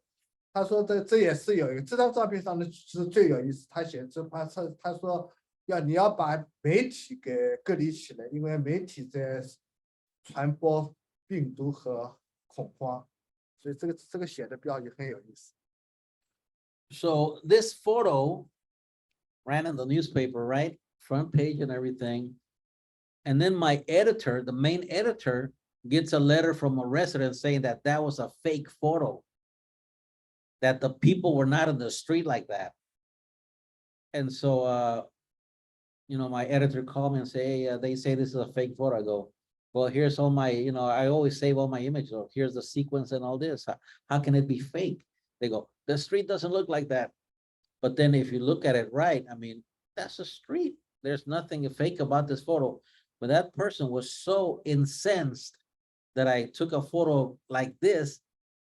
他说这也是有一个这张照片上的是最有意思，他写这他说你要把媒体给隔离起来，因为媒体在传播病毒和恐慌，所以这个写的标语很有意思。So this photo ran in the newspaper, right? Front page and everything. And then my editor, the main editor, gets a letter from a resident saying that that was a fake photo, that the people were not in the street like that. And so, you know, my editor called me and say, hey, they say this is a fake photo. I go, well, here's all my, you know, I always save all my images. So here's the sequence and all this. How can it be fake? They go, the street doesn't look like that. But then if you look at it right, I mean, that's a street. There's nothing fake about this photo. But that person was so incensed that I took a photo like this,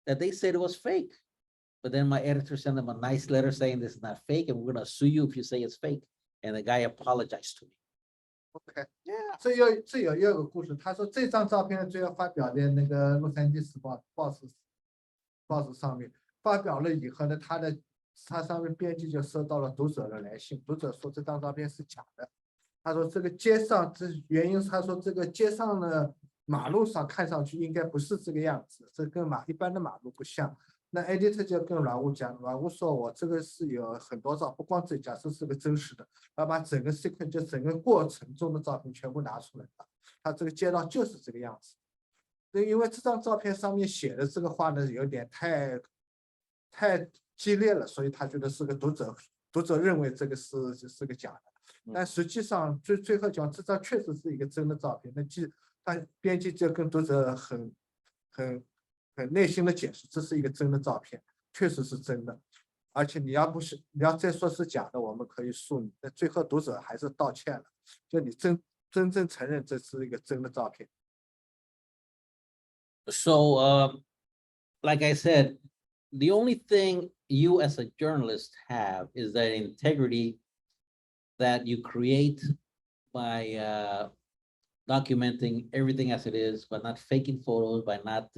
that they said it was fake. But then my editor sent them a nice letter saying this is not fake, and we're gonna sue you if you say it's fake. And the guy apologized to me. OK， Yeah. 这有个故事，他说这张照片最后发表在那个洛杉矶时报报纸上面，发表了以后呢，他上面编辑就收到了读者的来信，读者说这张照片是假的。他说这个街上原因，他说这个街上的马路上看上去应该不是这个样子，这跟一般的马路不像。那 editor 就跟软物讲，软物说我这个是有很多照，不光这假设是个真实的，要把整个 sequence 就整个过程中的照片全部拿出来了，他这个街道就是这个样子。因为这张照片上面写的这个话呢，有点太激烈了，所以他觉得是个读者认为这个是个假的。但实际上最后讲，这张确实是一个真的照片。那编辑就跟读者很耐心的解释，这是一个真的照片，确实是真的。而且你要再说是假的，我们可以诉你。那最后读者还是道歉了，就你真正承认这是一个真的照片。So, like I said, the only thing you as a journalist have is that integrity that you create by documenting everything as it is, but not faking photos, by not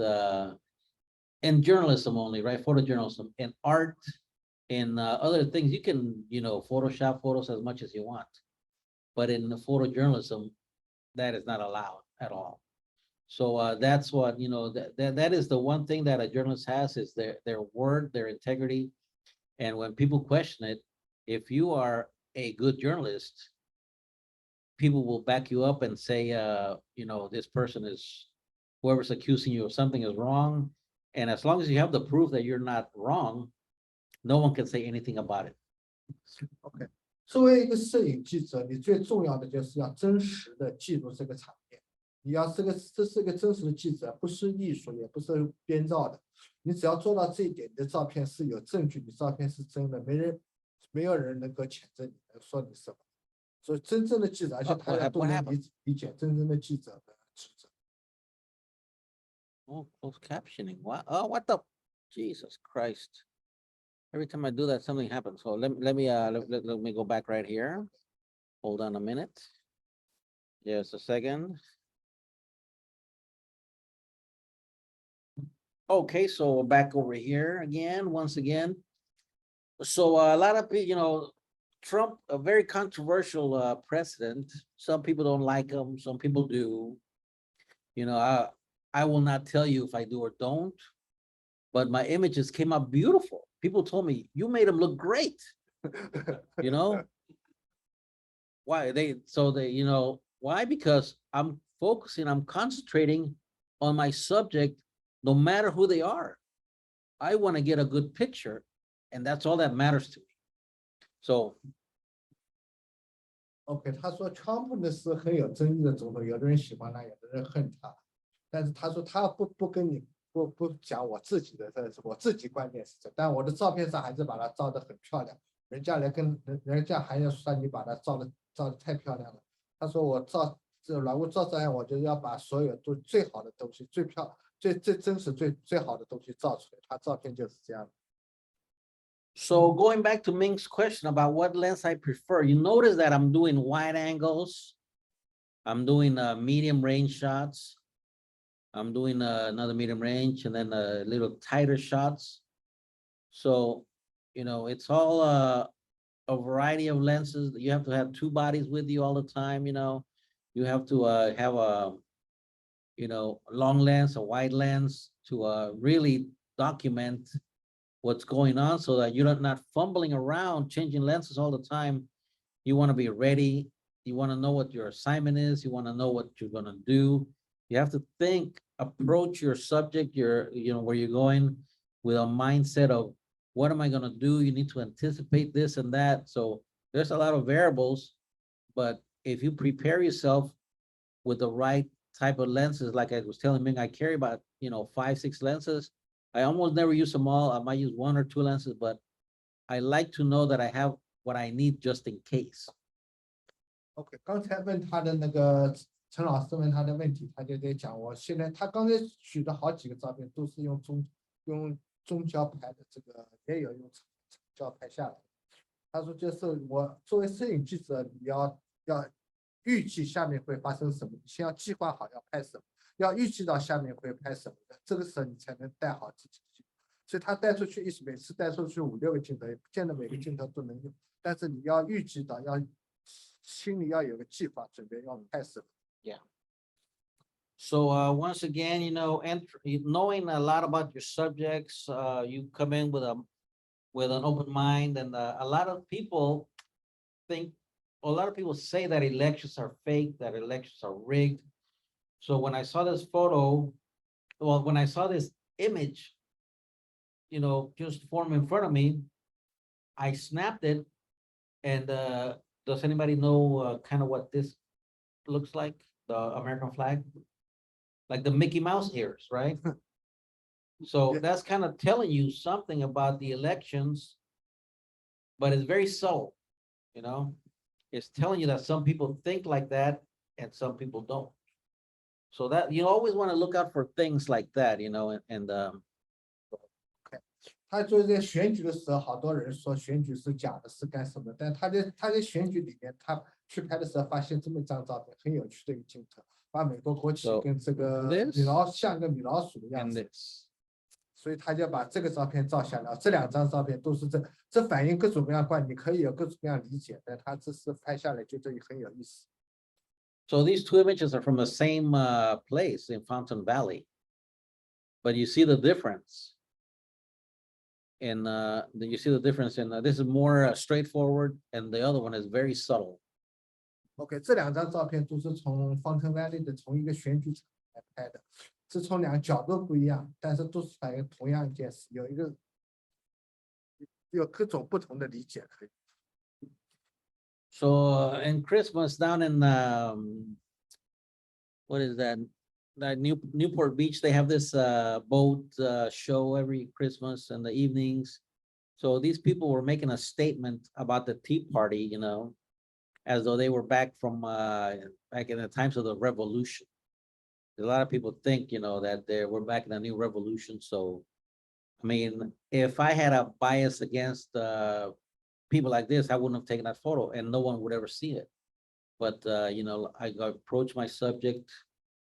in journalism only, right? Photojournalism, in art, in other things, you can, you know, Photoshop photos as much as you want, but in the photojournalism, that is not allowed at all. So that's what, you know, that is the one thing that a journalist has, is their word, their integrity. And when people question it, if you are a good journalist, people will back you up and say, you know, this person is, whoever's accusing you of something is wrong. And as long as you have the proof that you're not wrong, no one can say anything about it. OK， 作为一个摄影记者，你最重要的就是要真实的记录这个场面。你要这是个真实的记者，不是艺术，也不是编造的。你只要做到这一点，你的照片是有证据，你照片是真的，没有人能够谴责你，说你什么。所以真正的记者，而且他都能理解真正的记者的职责。Oh, closed captioning. What? Oh, what the? Jesus Christ! Every time I do that, something happens. So let me go back right here. Hold on a minute. Just a second. Okay, so we're back over here again, once again. So a lot of people, you know, Trump, a very controversial president. Some people don't like him, some people do. You know, I will not tell you if I do or don't, but my images came out beautiful. People told me, you made him look great. You know? Why? You know, why? Because I'm concentrating on my subject, no matter who they are. I want to get a good picture, and that's all that matters to me. So, OK， 他说川普呢是很有争议的总统，有的人喜欢他，有的人恨他。但是他说他不跟你不讲我自己的，我自己观点是这，但我的照片上还是把它照得很漂亮。人家还要说你把它照得太漂亮了。他说我软物照这样，我就要把所有都最好的东西、最真实、最好的东西照出来。他照片就是这样。So going back to Ming's question about what lens I prefer, you notice that I'm doing wide angles I'm doing medium range shots. I'm doing another medium range and then a little tighter shots. So, you know, it's all a variety of lenses. You have to have two bodies with you all the time, you know. You have to have a, you know, long lens, a wide lens to really document what's going on so that you're not fumbling around, changing lenses all the time. You want to be ready. You want to know what your assignment is. You want to know what you're going to do. You have to think, approach your subject, you know, where you're going with a mindset of what am I going to do? You need to anticipate this and that. So there's a lot of variables, but if you prepare yourself with the right type of lenses, like I was telling Ming, I carry about, you know, 5, 6 lenses. I almost never use them all. I might use 1 or 2 lenses, but I like to know that I have what I need just in case. OK， 刚才问他的那个陈老师问他的问题，他就在讲，我现在他刚才取的好几个照片都是用中焦拍的，这个也有用长焦拍下来。他说就是我作为摄影记者，你要预计下面会发生什么，你先要计划好要拍什么，要预计到下面会拍什么的，这个时候你才能带好自己的镜头。所以他带出去每次带出去5、6个镜头，也不见得每个镜头都能用，但是你要预计到心里要有个计划，准备要拍什么。Yeah. So once again, you know, knowing a lot about your subjects, you come in with an open mind, and a lot of people say that elections are fake, that elections are rigged. So when I saw this photo, well, when I saw this image, you know, just form in front of me, I snapped it. And does anybody know kind of what this looks like? The American flag? Like the Mickey Mouse ears, right? So that's kind of telling you something about the elections, but it's very subtle, you know? It's telling you that some people think like that and some people don't. So that you always want to look out for things like that, you know, and他就在选举的时候，好多人说选举是假的，是干什么？但他在选举里面，他去拍的时候发现这么一张照片，很有趣的一个镜头，把美国国旗跟这个像个米老鼠的样子，所以他就把这个照片照下来。这2张照片都是这反映各种各样观点，你可以有各种各样理解，但他这是拍下来就这里很有意思。So these 2 images are from the same place in Fountain Valley, but you see the difference. And you see the difference in this is more straightforward, and the other one is very subtle. OK， 这2张照片都是从 Fountain Valley 的从一个选举场来拍的，是从2个角度不一样，但是都是反映同样一件事，有各种不同的理解可以。So in Christmas down in what is that? That Newport Beach, they have this boat show every Christmas in the evenings. So these people were making a statement about the Tea Party, you know, as though they were back from back in the times of the Revolution. A lot of people think, you know, that we're back in a new revolution. So, I mean, if I had a bias against people like this, I wouldn't have taken that photo, and no one would ever see it. But you know, I approach my subject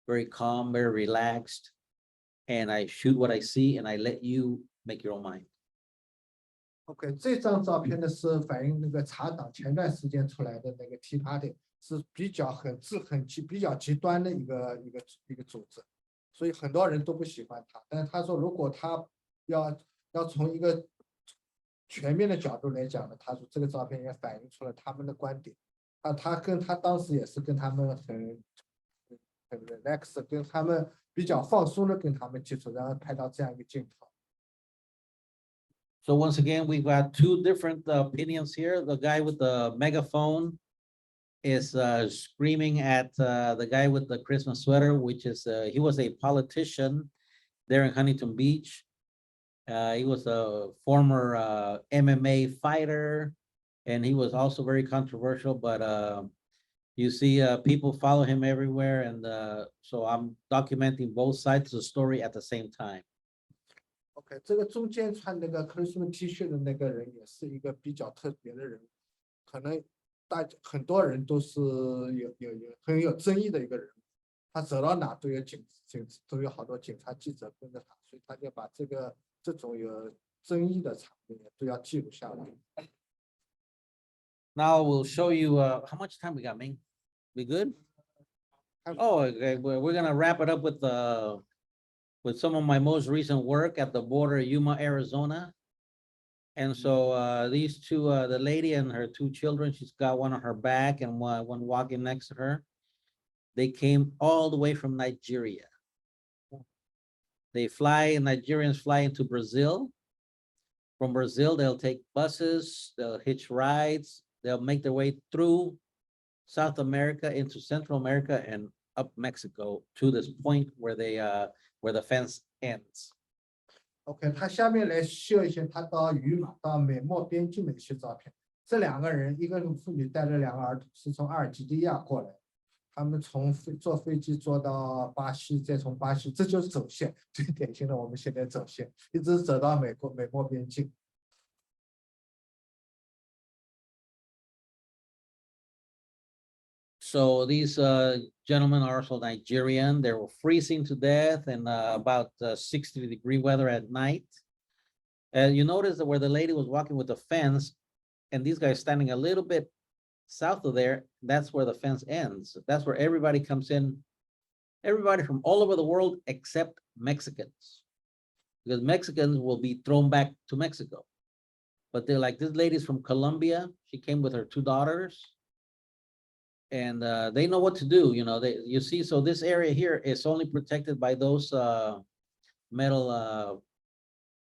very calm, very relaxed, and I shoot what I see, and I let you make your own mind. OK， 这张照片呢是反映那个茶党前段时间出来的那个 Tea Party， 是比较比较极端的一个组织，所以很多人都不喜欢他。但是他说，如果他要从一个全面的角度来讲呢，他说这个照片也反映出了他们的观点。他当时也是跟他们很 relax， 跟他们比较放松的跟他们接触，然后拍到这样一个镜头。So once again, we've got 2 different opinions here. The guy with the megaphone is screaming at the guy with the Christmas sweater, which is he was a politician there in Huntington Beach. He was a former MMA fighter, and he was also very controversial, but you see people follow him everywhere, and so I'm documenting both sides of the story at the same time. OK， 这个中间穿那个 Christmas T 恤的那个人也是一个比较特别的人物，可能很多人都是很有争议的一个人，他走到哪都有好多警察记者跟着他，所以他就把这种有争议的场面都要记录下来。Now we'll show you how much time we got, Ming. We good? Oh, okay. We're gonna wrap it up with some of my most recent work at the border of Yuma, Arizona. And so these two, the lady and her two children, she's got one on her back and one walking next to her. They came all the way from Nigeria. Nigerians fly into Brazil. From Brazil, they'll take buses, they'll hitch rides, they'll make their way through South America into Central America and up Mexico to this point where the fence ends. OK， 他下面来秀一些他到于马到美墨边境的一些照片。这两个人，一个妇女带着两个儿童，是从阿尔及利亚过来，他们坐飞机坐到巴西，再从巴西，这就是走线，最典型的我们现在走线，一直走到美墨边境。So these gentlemen are also Nigerian. They were freezing to death in about 60-degree weather at night. And you notice that where the lady was walking with the fence, and these guys standing a little bit south of there, that's where the fence ends. That's where everybody comes in, everybody from all over the world except Mexicans, because Mexicans will be thrown back to Mexico. But they're like, this lady's from Colombia. She came with her two daughters. And they know what to do, you know. You see, so this area here is only protected by those metal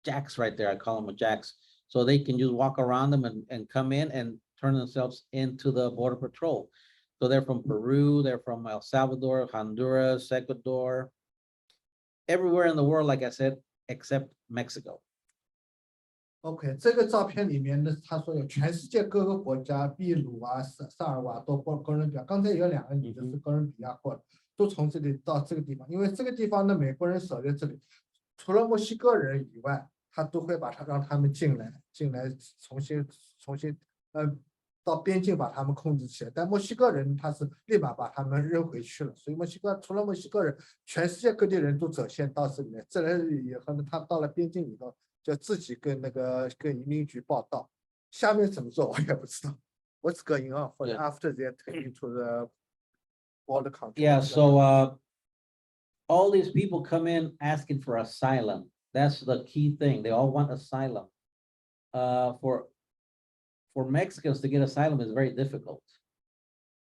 jacks right there. I call them jacks, so they can just walk around them and come in and turn themselves into the border patrol. So they're from Peru, they're from El Salvador, Honduras, Ecuador, everywhere in the world, like I said, except Mexico. OK， 这个照片里面呢，他说有全世界各个国家，秘鲁啊、萨尔瓦多、哥伦比亚。刚才有两个女的是哥伦比亚过的，都从这里到这个地方。因为这个地方的美国人守在这里，除了墨西哥人以外，他都会让他们进来，重新到边境把他们控制起来。但墨西哥人他是立马把他们扔回去了，所以除了墨西哥人，全世界各地人都走线到这里面。这里以后呢，他到了边境以后。就自己跟移民局报到，下面怎么做我也不知道。What's going on after they're taken to the border control? Yeah, so all these people come in asking for asylum. That's the key thing. They all want asylum. For Mexicans to get asylum is very difficult.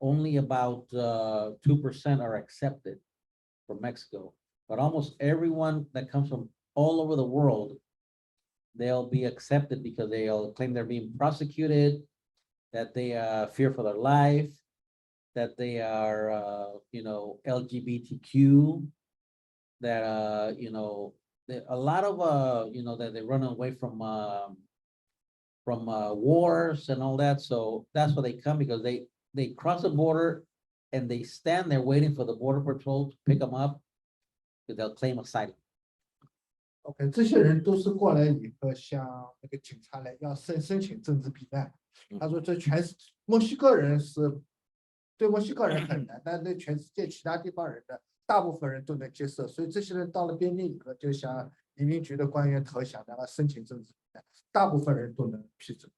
Only about 2% are accepted from Mexico, but almost everyone that comes from all over the world, they'll be accepted because they'll claim they're being prosecuted, that they fear for their life, that they are, LGBTQ, that, a lot of, that they run away from wars and all that. So that's why they come, because they cross the border and they stand there waiting for the border patrol to pick them up, because they'll claim asylum. OK， 这些人都是过来以后向那个警察来要申请政治避难。他说这全是墨西哥人对墨西哥人很难，但对全世界其他地方人的大部分人都能接受。所以这些人到了边境以后，就向移民局的官员投降，然后申请政治避难，大部分人都能批准。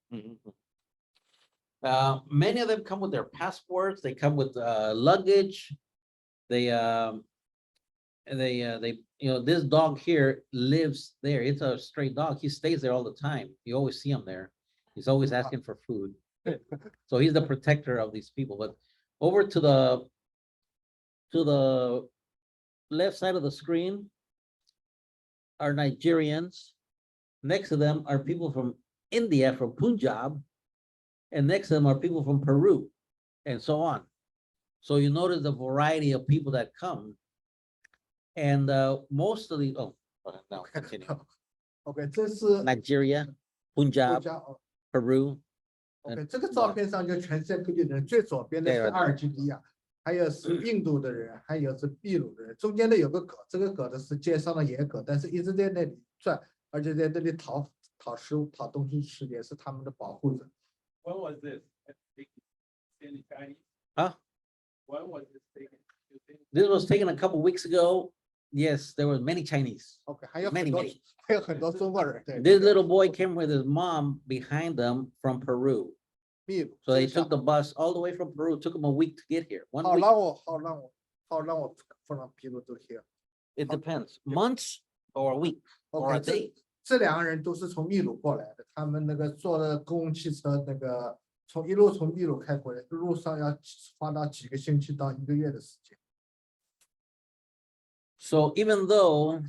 Many of them come with their passports. They come with luggage. They this dog here lives there. It's a stray dog. He stays there all the time. You always see him there. He's always asking for food. So he's the protector of these people. But over to the left side of the screen are Nigerians. Next to them are people from India, from Punjab. And next to them are people from Peru, and so on. So you notice the variety of people that come. And most of the now continue. OK， 这是 Nigeria, Punjab, Peru. OK， 这个照片上就全世界各地人，最左边的是阿尔及利亚，还有是印度的人，还有是秘鲁的人，中间的有个狗，这个狗的是街上的野狗，但是一直在那里转，而且在那里讨食物、讨东西吃，也是他们的保护者。When was this? when was this taken? You think? This was taken a couple weeks ago. Yes, there were many Chinese. OK， 还有 Many, 很多 many. 还有很多中国人。对 This little boy came with his mom behind them from Peru. 秘鲁。 So they 真相 took the bus all the way from Peru. It took them a week to get here. 1 好 week. 让我from Peru to here。 It depends. Months or a week or a OK， day. 这两个人都是从秘鲁过来的，他们那个坐的公共汽车，那个一路从秘鲁开过来，路上要花到几个星期到1个月的时间。 So even though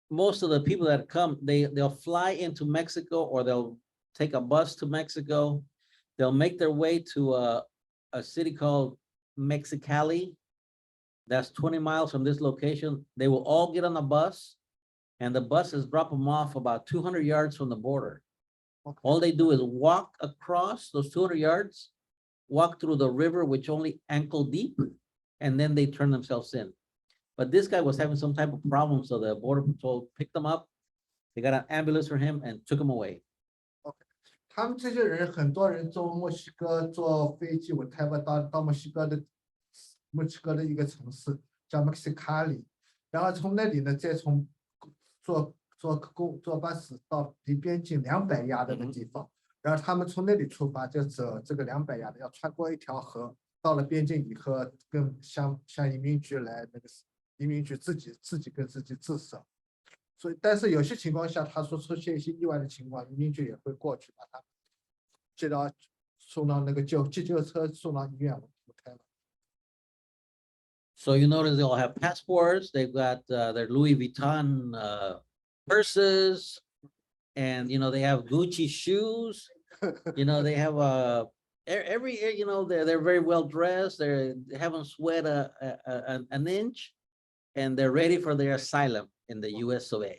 most of the people that come, they'll fly into Mexico or they'll take a bus to Mexico. They'll make their way to a city called Mexicali. That's 20 miles from this location. They will all get on a bus and the buses drop them off about 200 yards from the border. OK， All they do is walk across those 200 yards, walk through the river, which only ankle deep, and then they turn themselves in. But this guy was having some type of problem, so the border patrol picked him up. They got an ambulance for him and took him away. 他们这些人很多人从墨西哥坐飞机，我开过到墨西哥的一个城市叫 Mexicali， 然后从那里呢再从坐巴士到离边境200亚的地方，然后他们从那里出发，就走这个200亚的，要穿过一条河，到了边境以后，向移民局来移民局自己跟自己自首。所以，但是有些情况下，他说出现一些意外的情况，移民局也会过去把他送到那个急救车送到医院。So you notice they all have passports. They've got their Louis Vuitton purses, and they have Gucci shoes. They have they're very well dressed. They haven't sweat an inch, and they're ready for their asylum in the U.S. of A.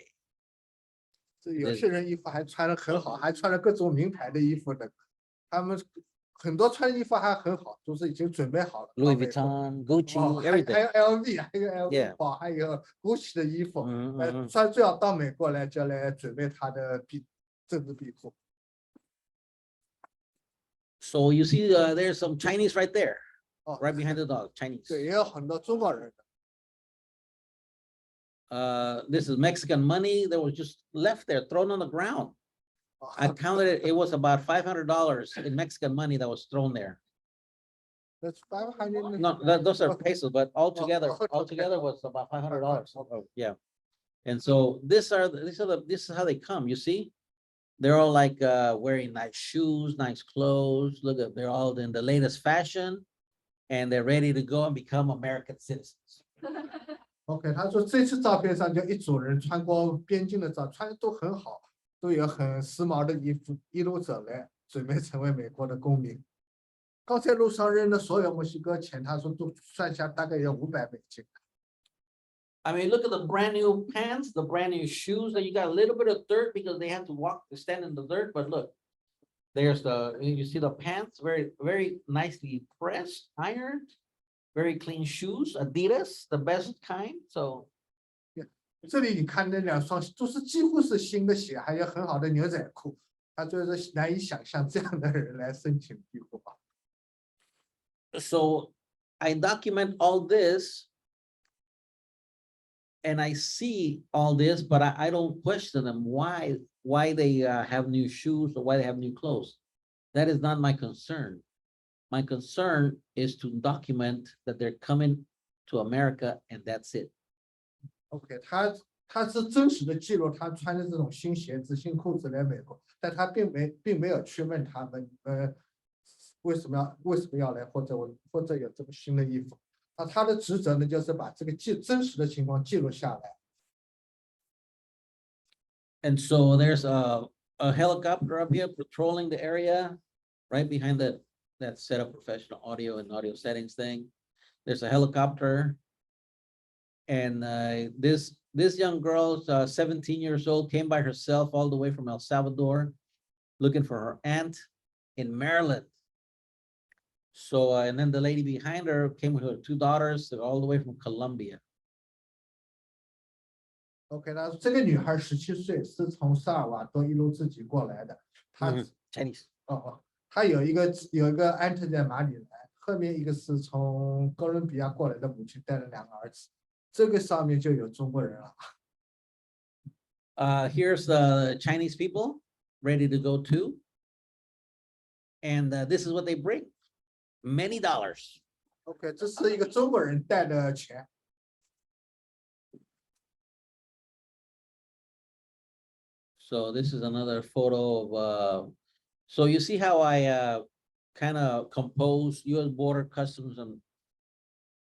这有些人衣服还穿得很好，还穿了各种名牌的衣服的，他们很多穿衣服还很好，都是已经准备好了。Louis Vuitton, Gucci, 还 everything. 有 LV， 还有 LV Yeah. 包，还有 Gucci 的衣服，嗯穿最好到美国来，就来准备他的政治庇护。So you see, there's some Chinese right there, 哦， right behind the dog. Chinese. 对，也有很多中国人的。This is Mexican money that was just left there, thrown on the ground. I counted it. It was about $500 in Mexican money that was thrown there. That's 500. No, those are pesos, but altogether okay. was about $500. Oh, yeah. And so this is how they come. You see, they're all like wearing nice shoes, nice clothes. Look at, they're all in the latest fashion, and they're ready to go and become American citizens. OK， 他说这次照片上就一组人穿过边境的穿的都很好，都有很时髦的衣服，一路走来，准备成为美国的公民。刚才路上扔的所有墨西哥钱，他说都算下大概有500美金。I mean, look at the brand new pants, the brand new shoes that you got a little bit of dirt because they have to stand in the dirt. But look, there's you see the pants, very, very nicely pressed, ironed, very clean shoes, Adidas, the best kind. So 这里你看那2双都是几乎是新的鞋，还有很好的牛仔裤。他就是难以想象这样的人来申请庇护吧。So I document all this and I see all this, but I don't question them why they have new shoes or why they have new clothes. That is not my concern. My concern is to document that they're coming to America and that's it. OK， 他是真实的记录他穿的这种新鞋子、新裤子来美国，但他并没有去问他们为什么要来，或者有这么新的衣服。那他的职责呢，就是把这个真实的情况记录下来。And so there's a helicopter up here patrolling the area right behind that set of professional audio and audio settings thing. There's a helicopter. And this young girl, 17 years old, came by herself all the way from El Salvador, looking for her aunt in Maryland. So, and then the lady behind her came with her 2 daughters, all the way from Colombia. OK， 那这个女孩17岁，是从萨尔瓦多一路自己过来的。她 Chinese. 她有一个aunt在马里兰，后面一个是从哥伦比亚过来的母亲带了2个儿子，这个上面就有中国人了。Here's the Chinese people ready to go too. And this is what they bring, many dollars. OK， 这是一个中国人带的钱。So this is another photo of, so you see how I kind of compose U.S. Border Customs and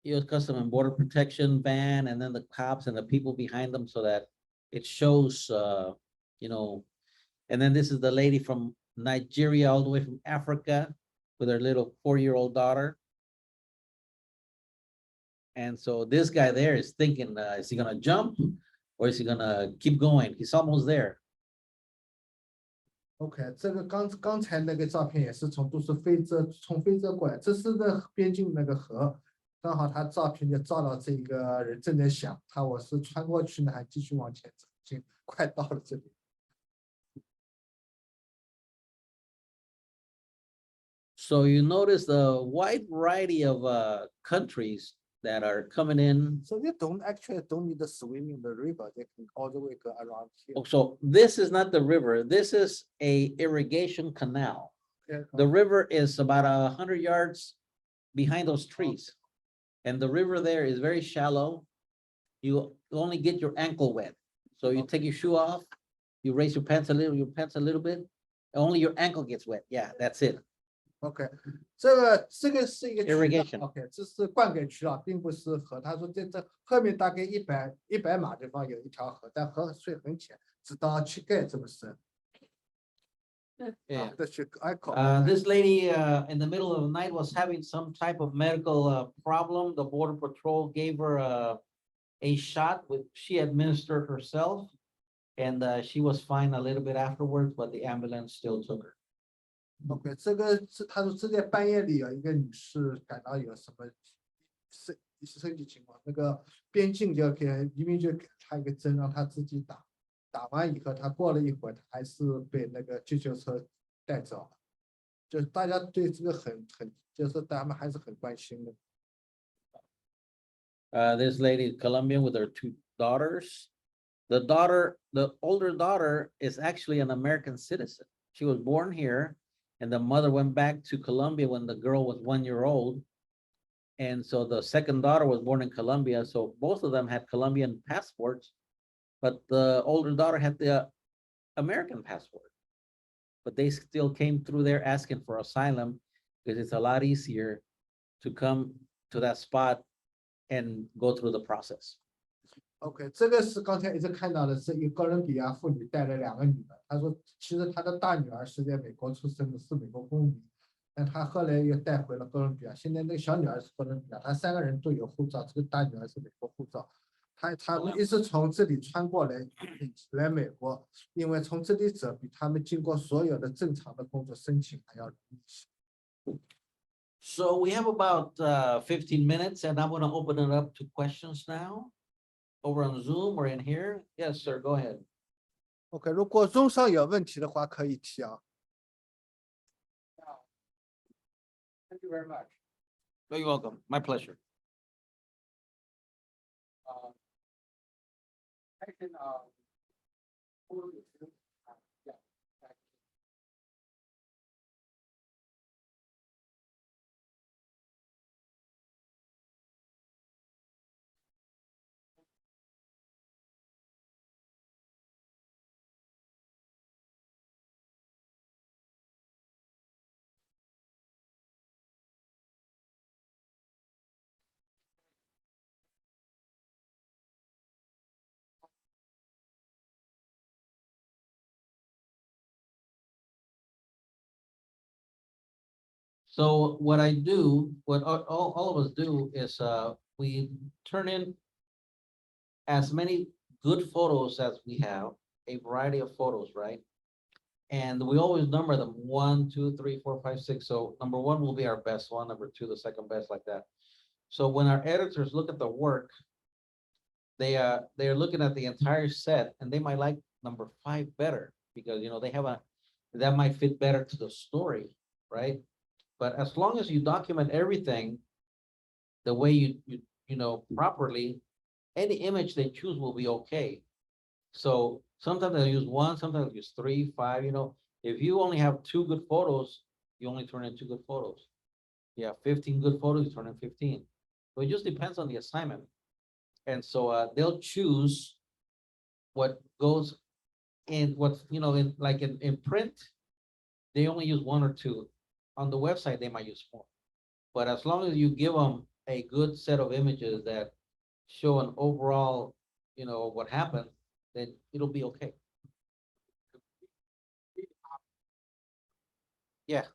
U.S. Custom and Border Protection van, and then the cops and the people behind them, so that it shows, and then this is the lady from Nigeria, all the way from Africa, with her little 4-year-old daughter. And so this guy there is thinking, is he gonna jump or is he gonna keep going? He's almost there. OK， 这个刚才那个照片也是都是从非洲过来，这是在边境那个河，刚好他照片就照到这个人正在想，我是穿过去呢，还继续往前走，已经快到了这里。So you notice the wide variety of countries that are coming in. So they don't need the swimming the river. They can all the way go around here. So this is not the river. This is a irrigation canal. Okay. The river is about 100 yards behind those trees. And the river there is very shallow. You only get your ankle wet. So you take your shoe off, you raise your pants a little bit. Only your ankle gets wet. Yeah, that's it. OK， 这个是一个渠道 Irrigation. OK， 这是灌溉渠道，并不是河。他说这后面大概100码地方有一条河，但河水很浅，直到膝盖这么深。Yeah. This lady in the middle of the night was having some type of medical problem. The Border Patrol gave her a shot, which she administered herself, and she was fine a little bit afterwards, but the ambulance still took her. OK， 这个是他说是在半夜里有一个女士感到有什么身体情况，那个边境就给移民就给她一个针，让她自己打，打完以后，她过了一会儿，她还是被那个救护车带走了。就是大家对这个就是他们还是很关心的。This lady, Colombian, with her 2 daughters. The older daughter is actually an American citizen. She was born here. And the mother went back to Colombia when the girl was 1 year old. And so the second daughter was born in Colombia. So both of them had Colombian passports, but the older daughter had the American passport. But they still came through there asking for asylum because it's a lot easier to come to that spot and go through the process. OK， 这个是刚才一直看到的，是一个哥伦比亚妇女带了2个女儿。她说，其实她的大女儿是在美国出生的，是美国公民，但她后来又带回了哥伦比亚。现在那个小女儿是哥伦比亚，她3个人都有护照，这个大女儿是美国护照。她一直从这里穿过来美国，因为从这里走比他们经过所有的正常的工作申请还要容易一些。So we have about 15 minutes, and I'm going to open it up to questions now. Over on Zoom or in here? Yes, sir. Go ahead. OK， 如果Zoom上有问题的话，可以提啊。Thank you very much. You're welcome. My pleasure. I can yeah. So what I do, what all of us do is we turn in as many good photos as we have, a variety of photos, right? And we always number them 1, 2, 3, 4, 5, 6. So number 1 will be our best one, number 2, the second best, like that. So when our editors look at the work, they're looking at the entire set, and they might like number 5 better because they have that might fit better to the story, right? But as long as you document everything the way you know properly, any image they choose will be okay. So sometimes they'll use one, sometimes they'll use 3, 5, you know. If you only have 2 good photos, you only turn in 2 good photos. You have 15 good photos, you turn in 15. So it just depends on the assignment. And so they'll choose what goes in, what's, you know, in like in print, they only use 1 or 2. On the website, they might use 4. But as long as you give them a good set of images that show an overall, you know, what happened, then it'll be okay. Yeah.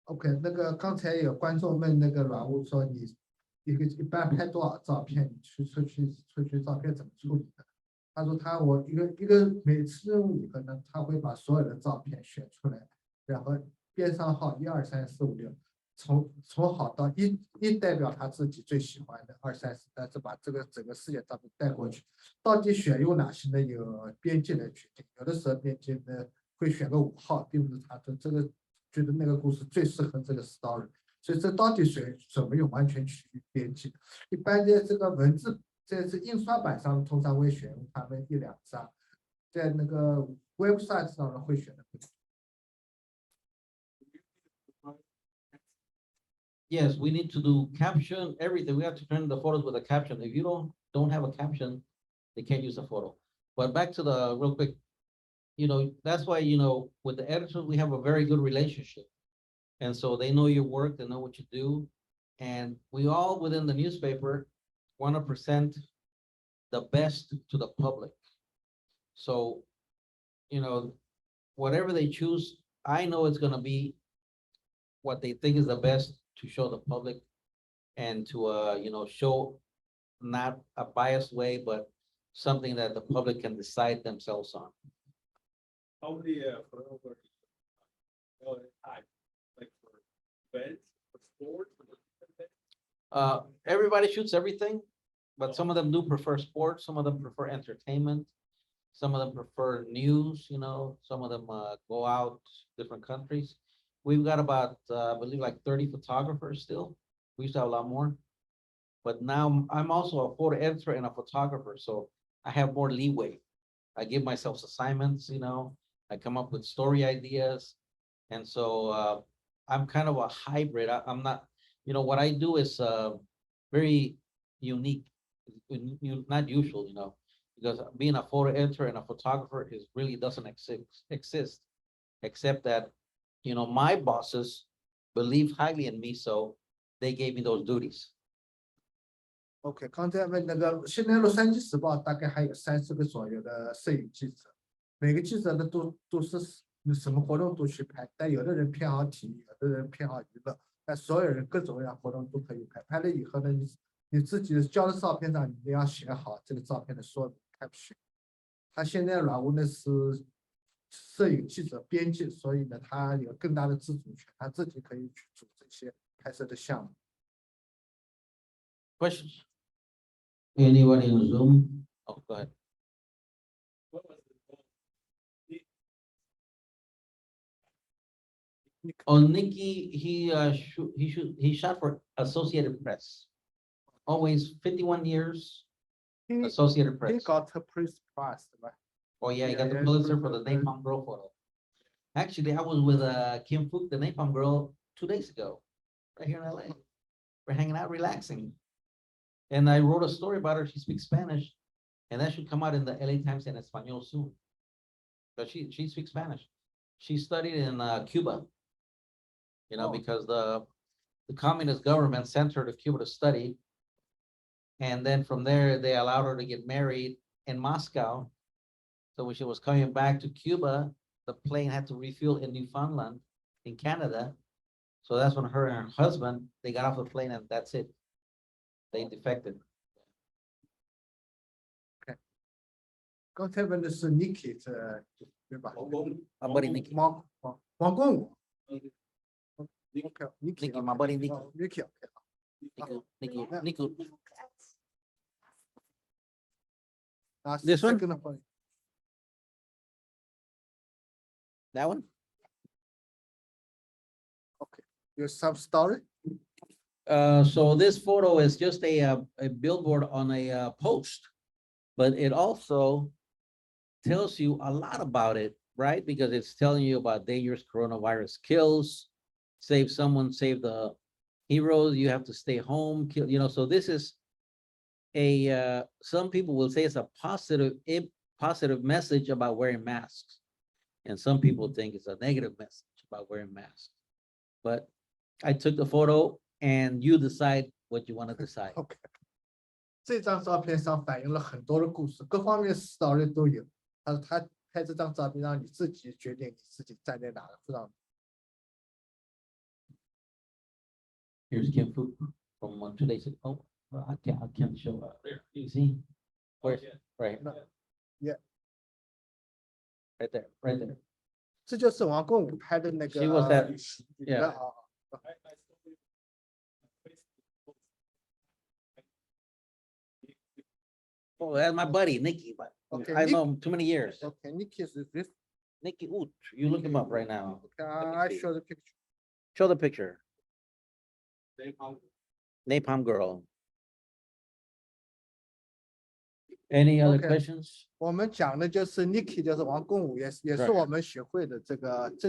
OK，那个刚才有观众问那个软物说你一般拍多少照片？你出去照片怎么处理的？他说我一个每次任务以后呢，他会把所有的照片选出来，然后编上号1、2、3、4、5、6，从好到一代表他自己最喜欢的2、3、4，但是把这个整个世界照片带过去。到底选用哪些呢？有编辑来决定，有的时候编辑呢会选个5号，并不是他的这个。觉得那个故事最适合这个 story， 所以这到底怎么用，完全取决于编辑。一般在这个文字，在这印刷版上，通常会选用他们1、2张，在那个 website 上呢会选的。Yes, we need to do caption, everything. We have to turn the photos with a caption. If you don't have a caption, they can't use the photo. But back to the real quick. You know, that's why, you know, with the editors, we have a very good relationship. And so they know your work, they know what you do. And we all within the newspaper want to present the best to the public. So, you know, whatever they choose, I know it's going to be what they think is the best to show the public and to, you know, show not a biased way, but something that the public can decide themselves on. How many photographers type, like for events, for sports, Everybody shoots everything, but some of them do prefer sports, some of them prefer entertainment, some of them prefer news, you know, some of them go out different countries. We've got about, I believe, like 30 photographers still. We used to have a lot more. But now I'm also a photo editor and a photographer, so I have more leeway. I give myself assignments, you know, I come up with story ideas. And so I'm kind of a hybrid. I'm not, you know, what I do is very unique, not usual, you know, because being a photo editor and a photographer is really doesn't exist, except that, you know, my bosses believe highly in me, so they gave me those duties. OK， 刚才问那个，现在洛杉矶时报大概还有30个左右的摄影记者，每个记者呢都是什么活动都去拍，但有的人偏好体育，有的人偏好娱乐，但所有人各种各样活动都可以拍。拍了以后呢，你自己交的照片上你要写好这个照片的说明caption。他现在软物呢是摄影记者编辑，所以呢他有更大的自主权，他自己可以去组这些拍摄的项目。Questions? Anyone in Zoom? Oh, go ahead. what was the goal? Oh, Nikki, he shot for Associated Press. Always 51 years, Associated He Press. got a prize, right? Oh yeah, he got the Yeah, Pulitzer for the yeah. Napalm Girl photo. Actually, I was with Kim Fook, the Napalm Girl, 2 days ago, right here in LA. We're hanging out, relaxing. And I wrote a story about her. She speaks Spanish, and that should come out in the LA Times in Español soon. But she speaks Spanish. She studied in Cuba, you know, because the communist government sent her to Cuba to study. And then from there, they allowed her to get married in Moscow. So when she was coming back to Cuba, the plane had to refuel in Newfoundland, in Canada. So that's when her and her husband, they got off the plane, and that's it. They defected. 刚才问的是 Nikki 这对吧？王公 My buddy Nikki. 王公武。Nikki, my buddy Nikki. Nikki。 Nico. This one. That one? OK，有 some story? So this photo is just a billboard on a post, but it also tells you a lot about it, right? Because it's telling you about dangerous coronavirus kills, save someone, save the heroes, you have to stay home, kill, so this is some people will say it's a positive message about wearing masks. And some people think it's a negative message about wearing masks. But I took the photo and you decide what you want to decide. OK， 这张照片上反映了很多的故事，各方面 story 都有。他拍这张照片，让你自己决定你自己站在哪个上。Here's Kim Fu from today's. Oh, well, I can't show up. You see? Where's right? Yeah. Right there, right there. 这就是王共武拍的那个 She was at- 女的 yeah. 啊。 Oh, that's my buddy, Nikki, but Okay, I Nick- know him too many years. OK, Nikki is this. Nikki Ut, you look him up right now. I show the picture. Show the picture. Napalm. Napalm girl. Any other Okay. questions? 我们讲的就是 Nikki， 就是王共武，也是 Right. 我们学会的这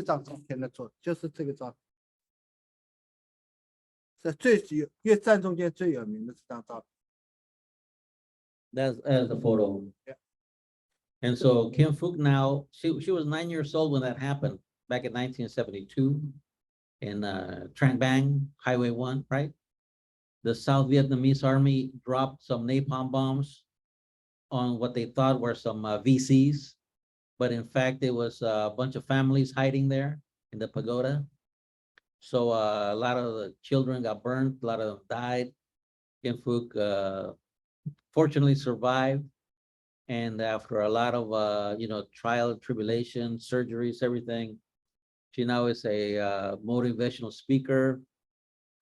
张照片的就是这个照片。是越战中间最有名的这张照片。 That's the photo. Yeah. And so Kim Phuc now, she was 9 years old when that happened back in 1972 in Trang Bang, Highway 1, right? The South Vietnamese army dropped some napalm bombs on what they thought were some VCs, but in fact, it was a bunch of families hiding there in the pagoda. So a lot of the children got burned, a lot of them died. Kim Phuc fortunately survived. And after a lot of, trial, tribulation, surgeries, everything, she now is a motivational speaker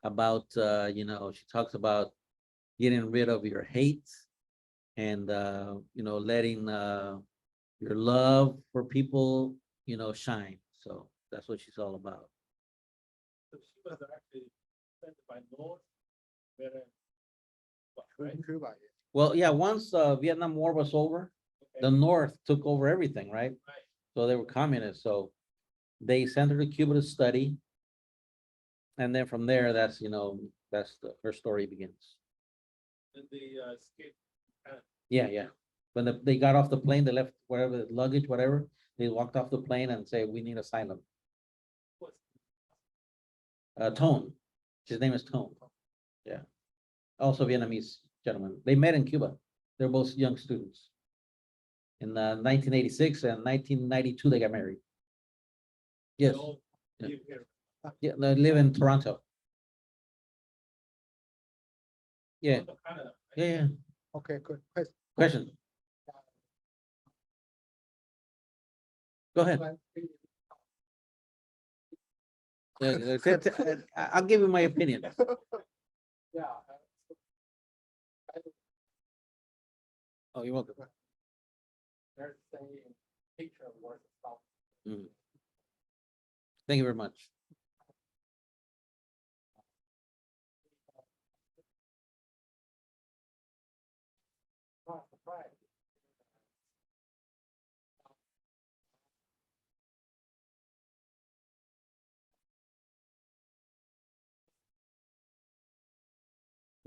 about, she talks about getting rid of your hate and, letting your love for people, shine. So that's what she's all about. So she was actually sent by North, right? 可以吧？ Well, yeah, once the Vietnam War was over, Okay. the North took over everything, right? Right. So they were communists, so they sent her to Cuba to study. And then from there, that's her story begins. And the escape. Yeah. When they got off the plane, they left whatever, luggage, whatever, they walked off the plane and say, we need asylum. Tone, his name is Tone. Yeah. Also Vietnamese gentleman. They met in Cuba. They're both young students. In 1986 and 1992, they got married. Yes, yeah, they live in Toronto. Yeah, yeah. OK， good， 快 Question? Go ahead. I'll give you my opinion. Yeah. Oh, you're welcome. They're saying picture worth of Thank you very much.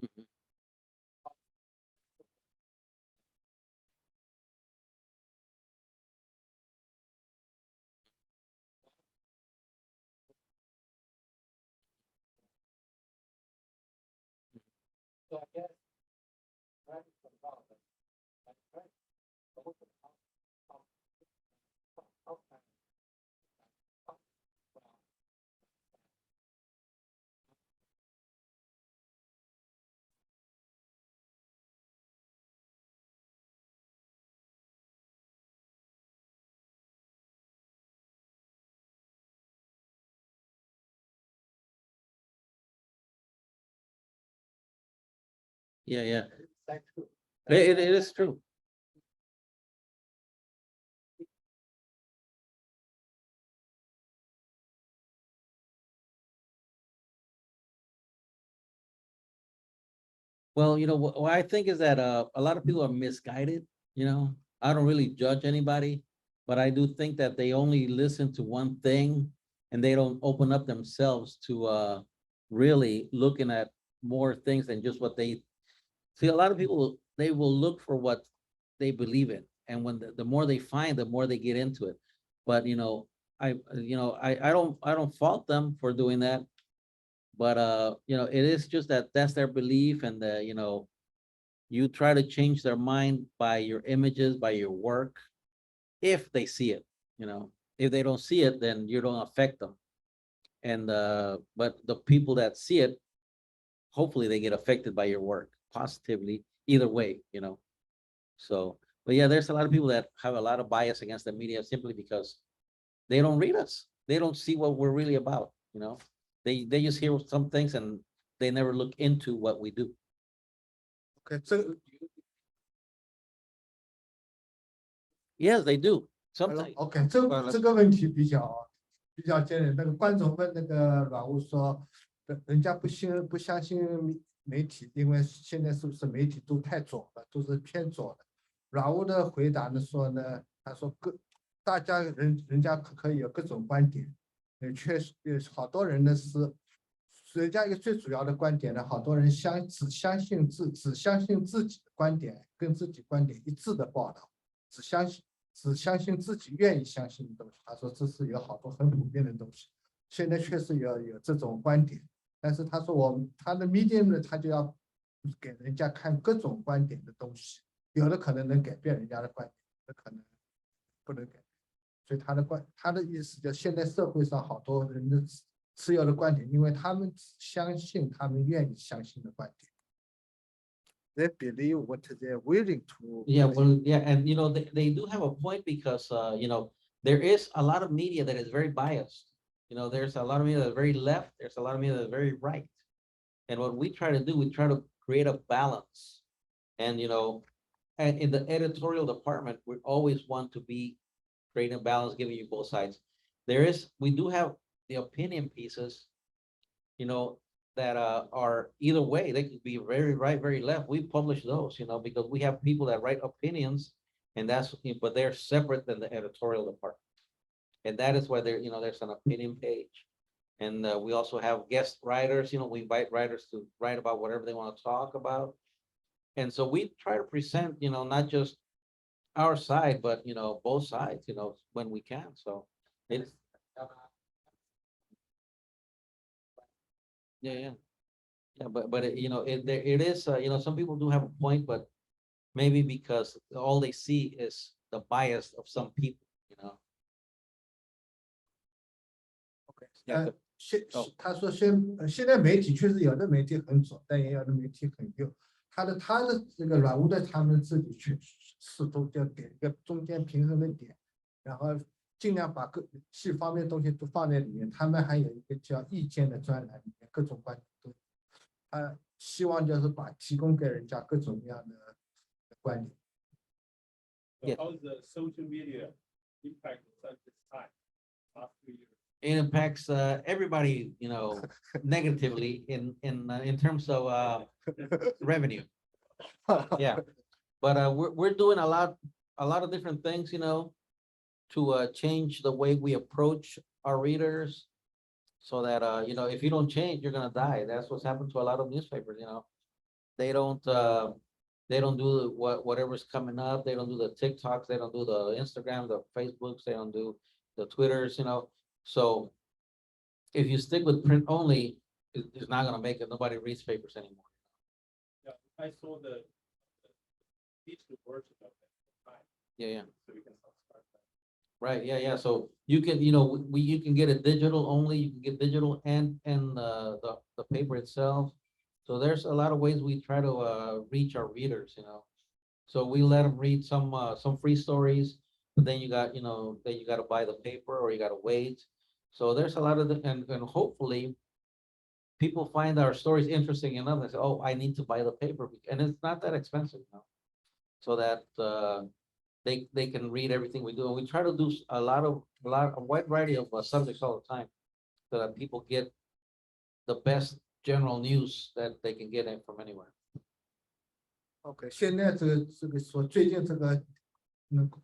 Mhm. So I guess, right, Yeah. Thank you. It is true. Well, what I think is that a lot of people are misguided, I don't really judge anybody, but I do think that they only listen to one thing and they don't open up themselves to really looking at more things than just what they see. A lot of people, they will look for what they believe in. And when the more they find, the more they get into it. But I don't fault them for doing that. But it is just that that's their belief, and you try to change their mind by your images, by your work, if they see it. If they don't see it, then you don't affect them. And but the people that see it, hopefully they get affected by your work positively, either way. So, but yeah, there's a lot of people that have a lot of bias against the media simply because they don't read us. They don't see what we're really about. They just hear some things and they never look into what we do. OK， Yes, they do. Sometimes. OK， 这个问题比较尖锐。那个观众问那个软物说，人家不相信媒体，因为现在是不是媒体都太左了，都是偏左的。软物的回答呢说呢，他说大家人家可以有各种观点，确实好多人呢是。人家一个最主要的观点呢，好多人只相信自己的观点跟自己观点一致的报道，只相信自己愿意相信的东西。他说这是有好多很普遍的东西，现在确实有这种观点，但是他说他的 medium 呢，他就要给人家看各种观点的东西，有的可能能改变人家的观点，有的可能不能改变。所以他的意思就现在社会上好多人的持有的观点，因为他们只相信他们愿意相信的观点。They believe what they're willing to. Yeah, well, yeah, and they do have a point because there is a lot of media that is very biased. There's a lot of media that's very left. There's a lot of media that's very right. And what we try to do, we try to create a balance. And and in the editorial department, we always want to be creating a balance, giving you both sides. We do have the opinion pieces, that are either way. They could be very right, very left. We publish those, because we have people that write opinions, and but they're separate than the editorial department. And that is why there's an opinion page. And we also have guest writers, we invite writers to write about whatever they want to talk about. And so we try to present, not just our side, but, both sides, when we can. So it's, yeah, but it is, some people do have a point, but maybe because all they see is the bias of some people. OK， Yeah. 他说现在媒体确实有的媒体很左，但也有的媒体很右。他的这个软物的他们自己去试图就给一个中间平衡的点，然后尽量把细方面的东西都放在里面。他们还有一个叫意见的专栏，里面各种观点都，他希望就是提供给人家各种各样的观点。So how does the social media impact such as time last 2 years? It impacts everybody, negatively in terms of revenue. Yeah, but we're doing a lot of different things, to change the way we approach our readers, so that if you don't change, you're gonna die. That's what's happened to a lot of newspapers. They don't do whatever's coming up. They don't do the TikToks. They don't do the Instagram, the Facebooks. They don't do the Twitters. So if you stick with print only, it's not gonna make it. Nobody reads papers anymore. Yeah, I saw the digital version of that. Yeah. So we can subscribe that. Right, yeah. So you can, you can get it digital only. You can get digital and the paper itself. So there's a lot of ways we try to reach our readers. So we let them read some free stories, but then you got to buy the paper or you got to wait. So there's a lot of and hopefully people find our stories interesting enough and say, oh, I need to buy the paper, and it's not that expensive, so that they can read everything we do. And we try to do a wide variety of subjects all the time, so that people get the best general news that they can get from anywhere. OK，现在这个说最近这个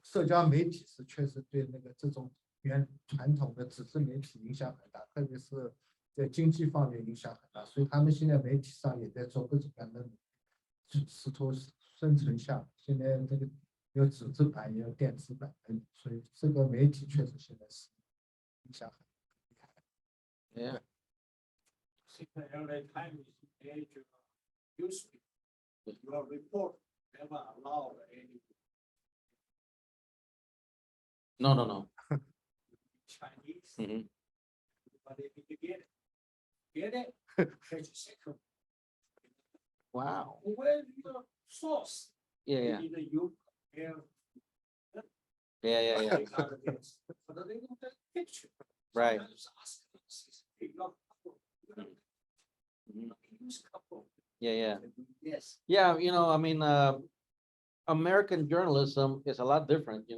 社交媒体是确实对那个这种传统的纸质媒体影响很大，特别是在经济方面影响很大，所以他们现在媒体上也在做各种各样的努力，试图生存下来。现在这个有纸质版也有电子版的，所以这个媒体确实现在是影响很大。 Yeah. LA Times age newspaper, your report never allowed any No. Chinese. Mhm. But if you get it, it's second. Wow. Where's your source? Yeah. Either you compare. Yeah. But they don't take picture. Right. Sometimes ask them, hey, your couple, Mhm. use couple. Yeah. Yes. Yeah, I mean, American journalism is a lot different,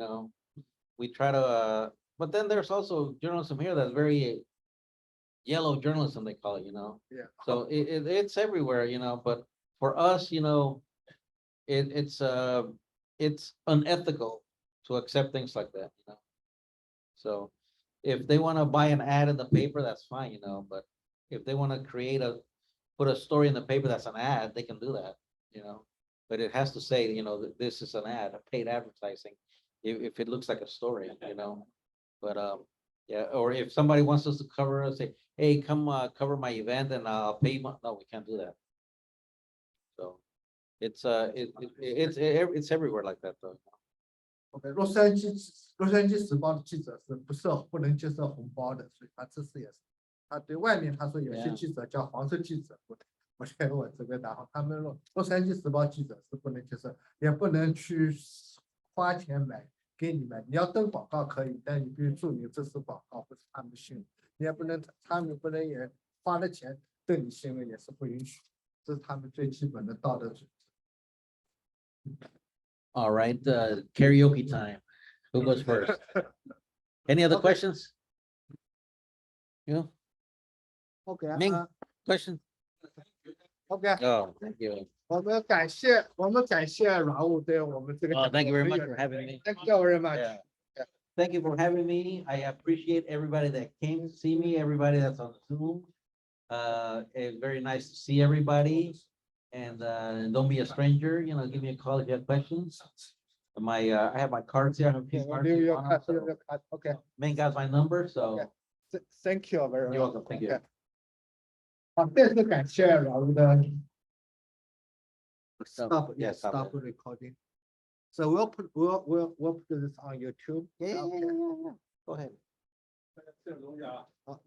We try to, but then there's also journalism here that's very yellow journalism, they call it, Yeah. So it's everywhere, but for us, it's unethical to accept things like that, So if they want to buy an ad in the paper, that's fine, but if they want to put a story in the paper that's an ad, they can do that, But it has to say, that this is an ad, a paid advertising, if it looks like a story, But yeah, or if somebody wants us to cover us, say, hey, come cover my event and I'll pay you. No, we can't do that. So it's everywhere like that though. OK，洛杉矶时报的记者是不能接受红包的，所以他这次也是，他对外面他说有些记者叫黄色记者，我这个，然后他们洛杉矶时报记者是不能接受，也不能去花钱给你买，你要登广告可以，但你必须注明这是广告，不是他们的新闻，你也不能，他们不能也花了钱登你新闻也是不允许，这是他们最基本的道德准则。 All right, karaoke time. Who goes first? Any other Okay. questions? Yeah, OK， Ming question? OK， Oh, thank you. 我们感谢Raul对我们这个。 Oh, thank you very much for having me. Thank you very much. Yeah. Thank you for having me. I appreciate everybody that came to see me, everybody that's on Zoom. It's very nice to see everybody. And don't be a stranger, give me a call if you have questions. I have my cards here. I have a few cards. if you want them, so OK， Ming got my number, so Thank you very much. you're welcome. Thank you. 好，再次感谢Raul的 Stop. Yes, Stop stop it. recording. So we'll put this on YouTube. Yeah. Go ahead. 这个东西啊，好